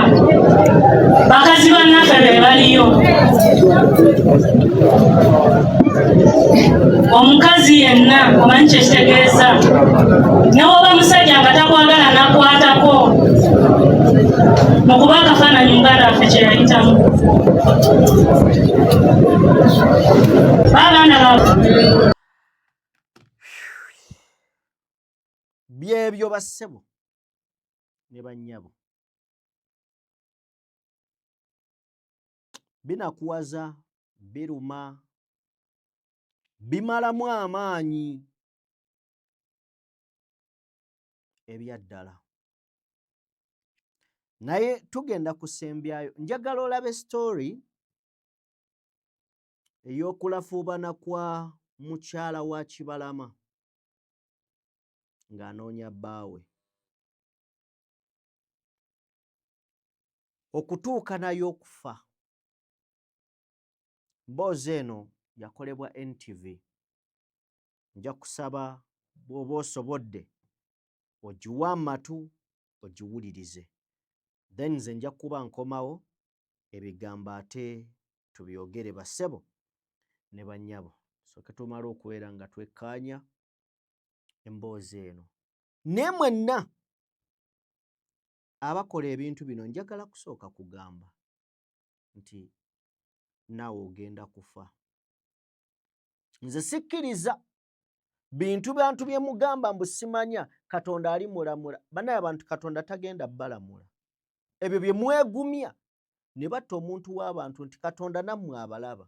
S9: bakazi bannaffe be baliyo. Omukazi yenna omanyi kye kitegeeza. Ne woba musajja nga takwagala n'akwatako mu kuba akafaananyi muganda waffe kye yayitamu. Baaganda baffe
S3: byebyo bassebo ne bannyabo. Binakuwaza, biruma, bimalamu amaanyi ebyaddala. Naye tugenda kusembyayo. Njagala olabe story ey'okulafuubana kwa mukyala wa Kibalama ng'anoonya bbaawe. Okutuuka nayo okufa. Mboozi eno yakolebwa NTV. Nja kusaba bw'oba osobodde ogiwa amatu ogiwulirize. Then nze nja kuba nkomawo ebigambo ate tubyogere bassebo ne bannyabo soke tumala okubeera nga twekkaanya emboozi eno. Ne mwenna abakola ebintu bino njagala kusooka kugamba nti naawe ogenda kufa. Nze sikkiriza bintu bantu bye mugamba mbu simanya Katonda ali mulamula. Banaye abantu Katonda tagenda balamula. Ebyo bye mwegumya ne batta omuntu w'abantu nti Katonda nammwe abalaba.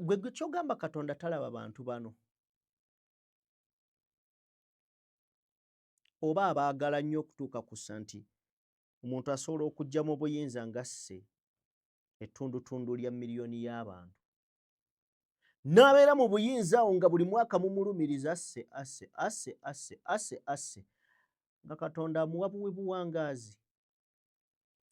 S3: Gwe kyogamba Katonda talaba bantu bano. Oba abaagala nnyo okutuuka ku ssa nti omuntu asobola okujja mu buyinza ngasse ettundutundu lya miliyoni y'abantu. N'abeera mu buyinza awo nga buli mwaka mumulumiriza asse nga Katonda amuwa buwangaazi.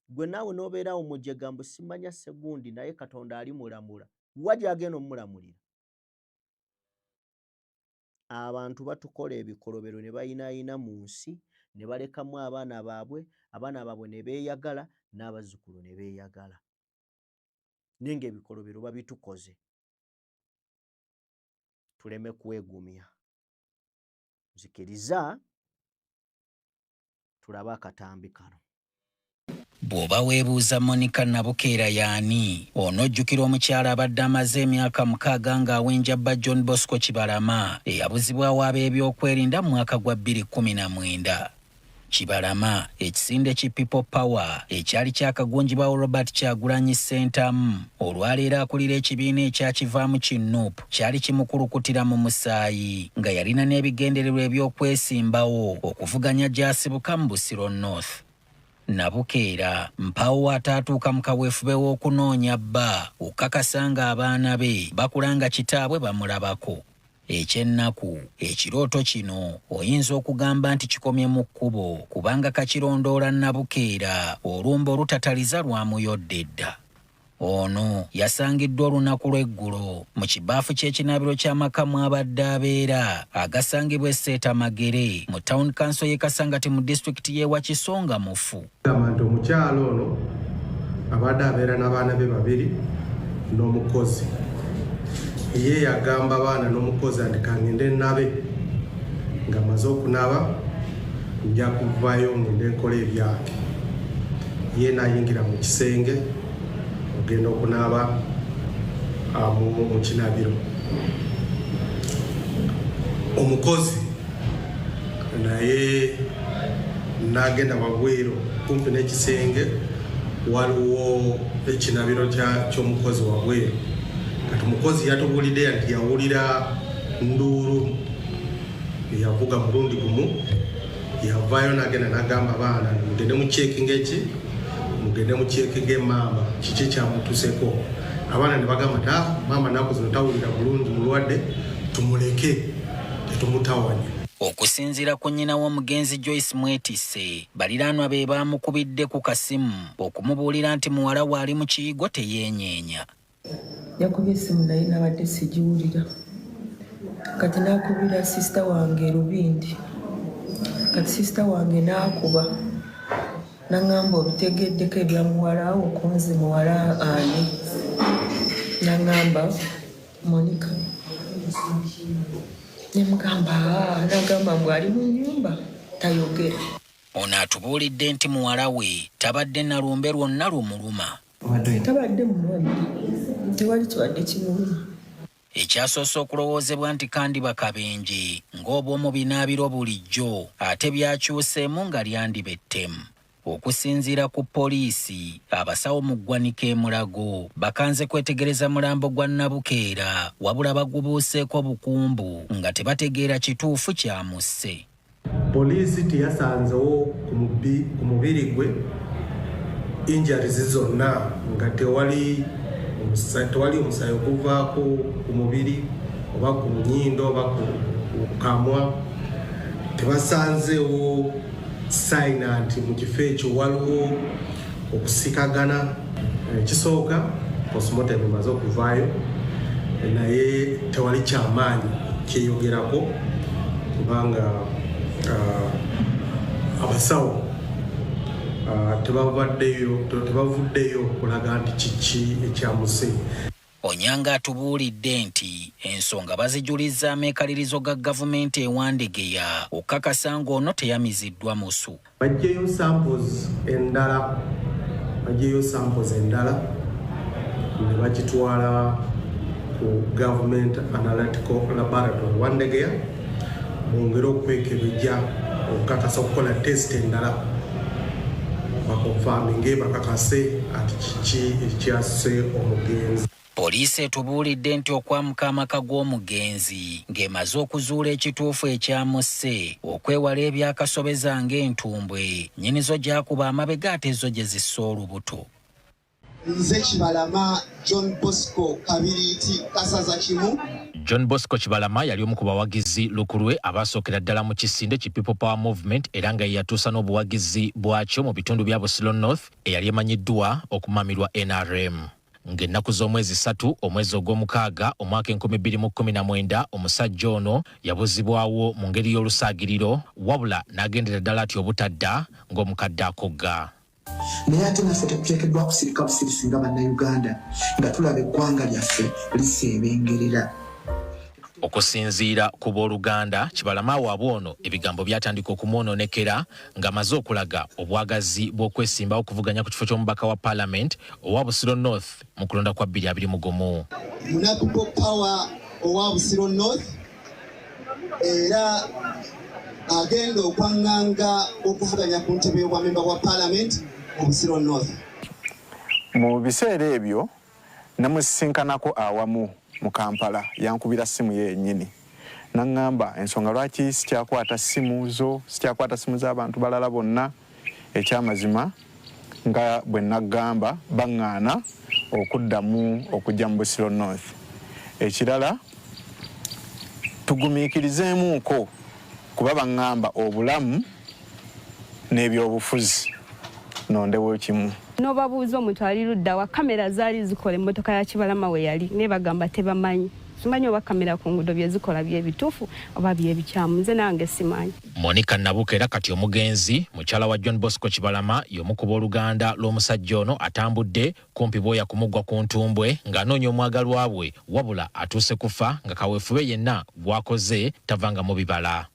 S3: Gwe naawe n'obeerawo mujega mbu simanya segundi naye Katonda ali mulamula. Wa gy'agenda omulamulira? Abantu batukola ebikolobero ne bayinaayina mu nsi ne balekamu abaana baabwe ne beeyagala n'abazzukulu ne beeyagala. Naye ng'ebikolobero babitukoze. Tuleme kwegumya. Nzikiriza tulabe akatambi kano.
S13: Bw'oba weebuuza Monica Nabukeera y'ani, onojjukira omukyala abadde amaze emyaka 6 ng'awenjabba John Bosco Kibalama eyabuzibwawo ab'ebyokwerinda mu mwaka gwa 2019. Kibalama, ekisinde ki People Power ekyali kyakagunjibwawo Robert Kyagulanyi Ssentamu olwaleero akulira ekibiina ekyakivaamu ki NUP kyali kimukulukutira mu musaayi nga yalina n'ebigendererwa eby'okwesimbawo okuvuganya gy'asibuka mu Busiro North. Nabukeera mpawo ataatuuka mu kaweefube w'okunoonya bba okukakasa nga abaana be bakula nga kitaabwe bamulabako. Ekyennaku ekirooto kino oyinza okugamba nti kikomye mu kkubo kubanga kakirondoola Nabukeera olumba olutataliza lwamuyodde dda. Ono yasangiddwa olunaku lw'eggulo mu kibaafu ky'ekinaabiro ky'amaka mw'abadde abeera agasangibwa Seeta Magere mu Town Council y'e Kasangati mu disitulikiti y'e Wakisonga mufu.
S14: Nti omukyalo ono abadde abeera n'abaana be 2 n'omukozi. Ye yagamba abaana n'omukozi nti kangende nabe nga maze okunaaba nja kuvaayo ngende nkola ebyange. Ye n'ayingira mu kisenge ogenda okunaaba mu kinabiro. Omukozi naye n'agenda wabweru kumpi n'ekisenge waliwo ekinabiro ky'omukozi wabweru. Kati omukozi yatubulidde nti yawulira nduulu yavuga mulundi gumu yavaayo n'agenda n'agamba abaana mugende mu checking eki mugende mu checking emamba kiki kyamutuseko. Abaana ne bagamba ta maama naku zino tawulira bulungi mulwadde tumuleke tetumutawanya.
S13: Okusinziira ku nnyina w'omugenzi Joyce Mwetise, baliraanwa be baamukubidde ku kasimu okumubuulira nti muwala we ali mu kiyigo teyeenyeenya.
S15: Yakubye essimu naye nabadde sigiwulira. Kati n'akubira sisita wange Rubindi. Kati sisita wange n'akuba. N'angamba obitegeddeko ebya muwala wo okunze muwala ani. N'angamba Monica. Nemugamba n'agamba mbu ali mu nnyumba tayogera.
S13: Ono atubuulidde nti muwala we tabadde nalumbe lwonna lumuluma.
S15: Tabadde mulwadde. Tewali kiwadde kimuluma.
S13: Ekyasoose okulowoozebwa nti Kandiba Kabenje ng'oba mu binaabiro bulijjo ate byakyuseemu nga lyandibettemu. Okusinziira ku poliisi, abasawo mu ggwanika e Mulago bakanze kwetegereza mulambo gwa Nabukeera wabula bagubuuseeko bukumbu nga tebategeera kituufu kyamusse.
S14: Poliisi teyasanzewo ku mubiri gwe injuries zonna nga tewali omusaayi okuvaako ku mubiri oba ku nnyindo oba ku kamwa. Tebasanzeewo sayina nti mu kifo ekyo waliwo okusikagana. Ekisooka postmortem emaze okuvaayo naye tewali kyamaanyi kyeyogerako kubanga abasawo tebavuddeyo okulaga nti kiki ekyamuse.
S13: Onyanga atubuulidde nti ensonga bazijuliza ameekalirizo ga gavumenti ewandegeya okukakasa ng'ono teyamiziddwa musu.
S14: Bajjeyo samples endala ne bagitwala ku Government Analytical Laboratory Wandegeya bongera okwekebejja okukakasa okukola test endala bakonfaminge bakakase ati kiki ekyase omugenzi.
S13: Poliisi etubuulidde nti okwamuka amaka g'omugenzi ng'emaze okuzuula ekituufu ekyamusse okwewala ebyakasobeza ng'entumbwe nnyinizo gy'akuba amabega ate zo gye zissa olubuto.
S16: Nze Kibalama John Bosco Kabiriiti kasaza kimu.
S17: John Bosco Kibalama yali omu ku bawagizi lukulwe abasookera ddala mu kisinde ki People Power Movement era nga yatuusa n'obuwagizi bwakyo mu bitundu bya Busiro North eyali emanyiddwa okumamirwa NRM. Ng'ennaku z'omwezi 3 omwezi ogw'omukaaga omwaka 2019 omusajja ono yabuzibwawo mu ngeri y'olusaagiriro wabula n'agendera ddala ati obutadda ng'omukadde akogga.
S16: Naye ate naffe tetuteekeddwa kusirika busirisi nga bannayuganda nga tulaba eggwanga lyaffe liseebengerera.
S17: Okusinziira ku booluganda Kibalama waabwe ono ebigambo byatandika okumwononekera ng'amaze okulaga obwagazi bw'okwesimbawo okuvuganya ku kifo ky'omubaka wa Parliament owa Busiro North mu kulonda kwa 2021.
S16: Muna People Power owa Busiro North era agenda okwanganga okuvuganya ku ntebe y'obwamemba bwa Parliament mu Busiro North.
S18: Mu biseera ebyo namusisinkanako awamu mu Kampala yankubira simu yennyini nangamba ensonga lwaki sikyakwata simu z'abantu balala bonna ekyamazima nga bwe nagamba baŋŋaana okuddamu okujja mu Busiro North. Ekirala tugumiikirizeemuuko kuba baŋŋamba obulamu n'ebyobufuzi nondewo kimu.
S19: N'obabuuza omuntu ali ludda wa kamera zaali zikola emmotoka ya Kibalama we yali ne bagamba tebamanyi. Simanyi oba kamera ku nguudo bye zikola by'ebituufu oba by'ebikyamu, nze nange simanyi.
S17: Monica Nabuka era kati omugenzi mukyala wa John Bosco Kibalama y'omu ku booluganda lw'omusajja ono atambudde kumpi bwoya kumuggwa ku ntumbwe ng'anoonya omwagalwa bwe wabula atuuse kufa nga kaweefube yenna bw'akoze tavangamu bibala.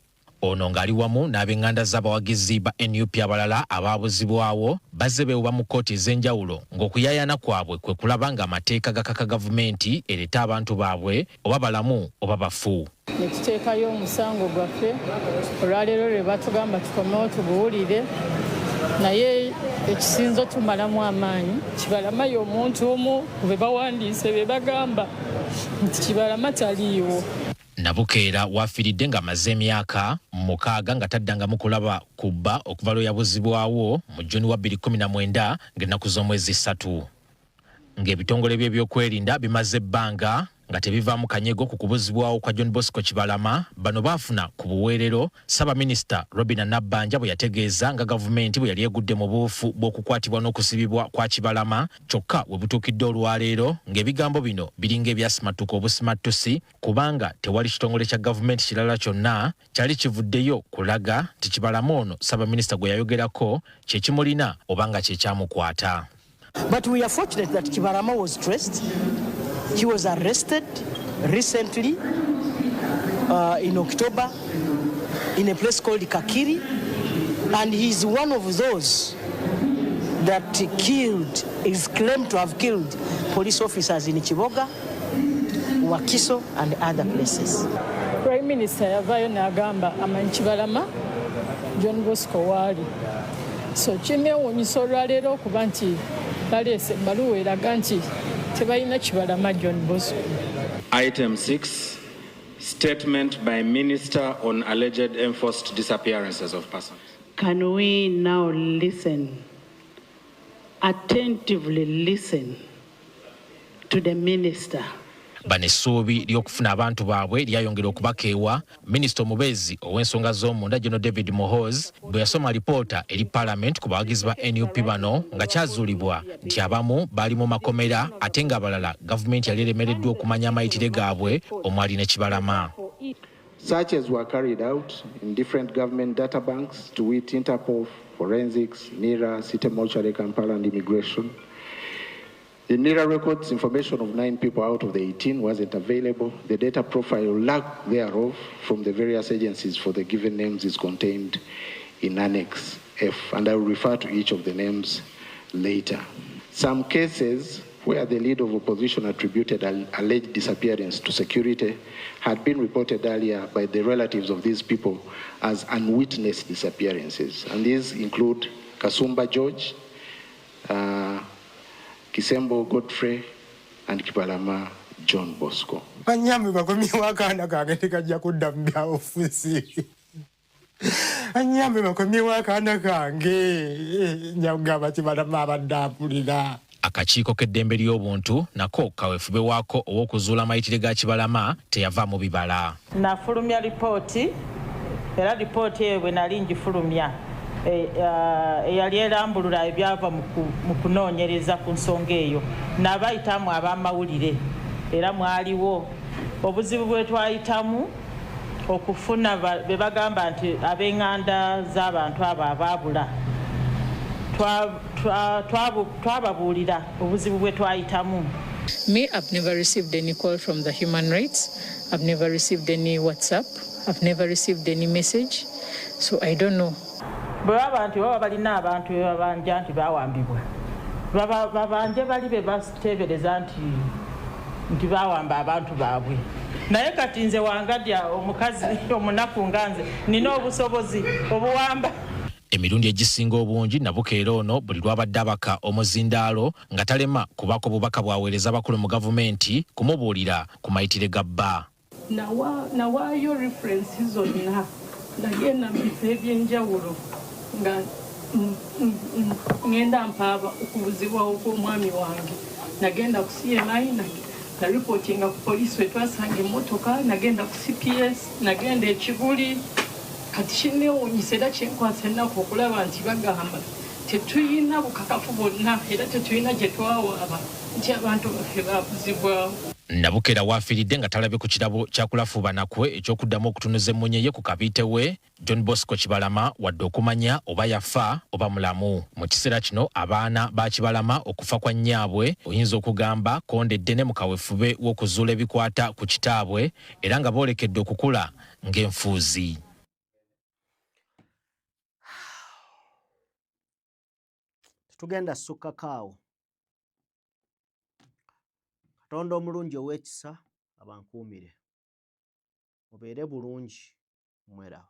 S17: Ono ng'ali wamu n'ab'enganda z'abawagizi ba NUP abalala abaabuzibwawo bazze beewuba mu kkooti ez'enjawulo ng'okuyaayana kwabwe kwe kulaba ng'amateeka gakaka gavumenti ereeta abantu baabwe oba balamu oba bafu.
S20: Ne tuteekayo omusango gwaffe olwaleero lwe batugamba tukomewo tuguwulire naye ekisinzo tumalamu amaanyi. Kibalama y'omuntu omu ku be bawandiise be bagamba nti Kibalama taliiwo.
S17: Nabukeera wafiiridde ng'amaze emyaka 6 nga taddangamu kulaba kubba okuva lwe yabuzibwawo mu Juni wa 2019 ng'ennaku z'omwezi 3. Ng'ebitongole by'ebyokwerinda bimaze ebbanga nga tebivaamu kanyego ku kubuzibwawo kwa John Bosco Kibalama bano baafuna ku buweerero Ssaabaminisita Robinah Nabbanja bwe yategeeza nga gavumenti bwe yali egudde mu buufu bw'okukwatibwa n'okusibibwa kwa Kibalama kyokka we butuukidde olwaleero ng'ebigambo bino biringa ebyasimatuka obusimatusi kubanga tewali kitongole kya gavumenti kirala kyonna kyali kivuddeyo kulaga nti Kibalama ono Ssaabaminisita gwe yayogerako kye kimulina oba nga kye kyamukwata.
S21: But we are fortunate that Kibalama was traced. He was arrested recently in October in a place called Kakiri, and he's one of those that is claimed to have killed police officers in Kiboga, Wakiso, and other places.
S20: Prime Minister yavayo n'agamba amanyi Kibalama John Bosco waali. So kimwewuunyisa olwaleero okuba nti baleese ebbaluwa eraga nti tebalina Kibalama John Bosco.
S22: Item 6, statement by Minister on alleged enforced disappearances of persons.
S23: Can we now listen, attentively listen to the Minister?
S17: Bano essuubi ly'okufuna abantu baabwe lyayongera okubakeewa minisita omubeezi ow'ensonga z'omunda General David Muhoozi bwe yasoma alipoota eri Parliament ku bawagizi ba NUP bano nga kyazuulibwa nti abamu baali mu makomera ate ng'abalala gavumenti yali eremereddwa okumanya amayitire gaabwe omwali ne Kibalama.
S22: Searches were carried out in different government data banks, to wit Interpol, Forensics, NIRA, City Mortuary, Kampala, and Immigration. The NIRA records information of 9 people out of the 18 wasn't available. The data profile lack thereof from the various agencies for the given names is contained in Annex F, and I will refer to each of the names later. Some cases where the leader of opposition attributed alleged disappearance to security had been reported earlier by the relatives of these people as unwitnessed disappearances. And these include Kasumba George, Kisembo Godfrey, and Kibalama John Bosco.
S1: Anyame bakomi wakanda kange tikajja kudambya ofisi. Anyame bakomi wakanda kange nyagaba Kibalama abadapulira.
S17: Akakiiko k'eddembe ly'obuntu nako kaweefube waako ow'okuzuula amayitire ga Kibalama teyava mu bibala.
S2: Nafulumya lipooti, era lipooti eyo bwe nali ngifulumya eyali erambulula ebyava mu kunoonyereza ku nsonga eyo n'abayitamu ab'amawulire, era mwaliwo obuzibu bwe twayitamu okufuna be bagamba nti ab'eŋŋanda z'abantu abo abaabula. Twababuulira obuzibu bwe twayitamu.
S20: Me, I've never received any call from the human rights. I've never received any WhatsApp. I've never received any message. So I don't know.
S2: Bwe baba nti baba balina abantu babanja nti bawambibwa. Babanje bali be bateebereza nti bawamba abantu baabwe. Naye kati nze wangadya omukazi omunaku nganze nina obusobozi obuwamba.
S17: Emirundi egisinga obungi Nabukeera ono buli lwabadde abaka omuzindaalo nga talema kubako bubaka bwaweereza abakulu mu gavumenti kumubuulira ku mayitire ga bba.
S20: Nawaayo referensi zonna nagenda mu bifo ebyenjawulo nga ngenda mpaaba okubuzibwawo kw'omwami wange. Nagenda ku CMI na reportinga ku poliisi we twasanga emmotoka, nagenda ku CPS, nagenda e Kibuli. Kati kinneewuunyisa era kyenkwasa ennaku okulaba nti bagamba tetuyina bukakafu bwonna era tetuyina gye twawaaba nti abantu baffe baabuzibwawo.
S17: Nabukeera waafiiridde nga talabye ku kirabo kyakulafubanakwe eky'okuddamu okutunuza emmunye ye ku kabiite we John Bosco Kibalama wadde okumanya oba yafa oba mulamu. Mu kiseera kino abaana ba Kibalama okufa kwa nnyaabwe oyinza okugamba kondedde ne mu kaweefube w'okuzuula ebikwata ku kitaabwe era nga boolekedde okukula ng'enfuuzi.
S3: Tugenda sukkakaawo. Katonda omulungi ow'ekisa abankuumire. Mubeere bulungi mweraba.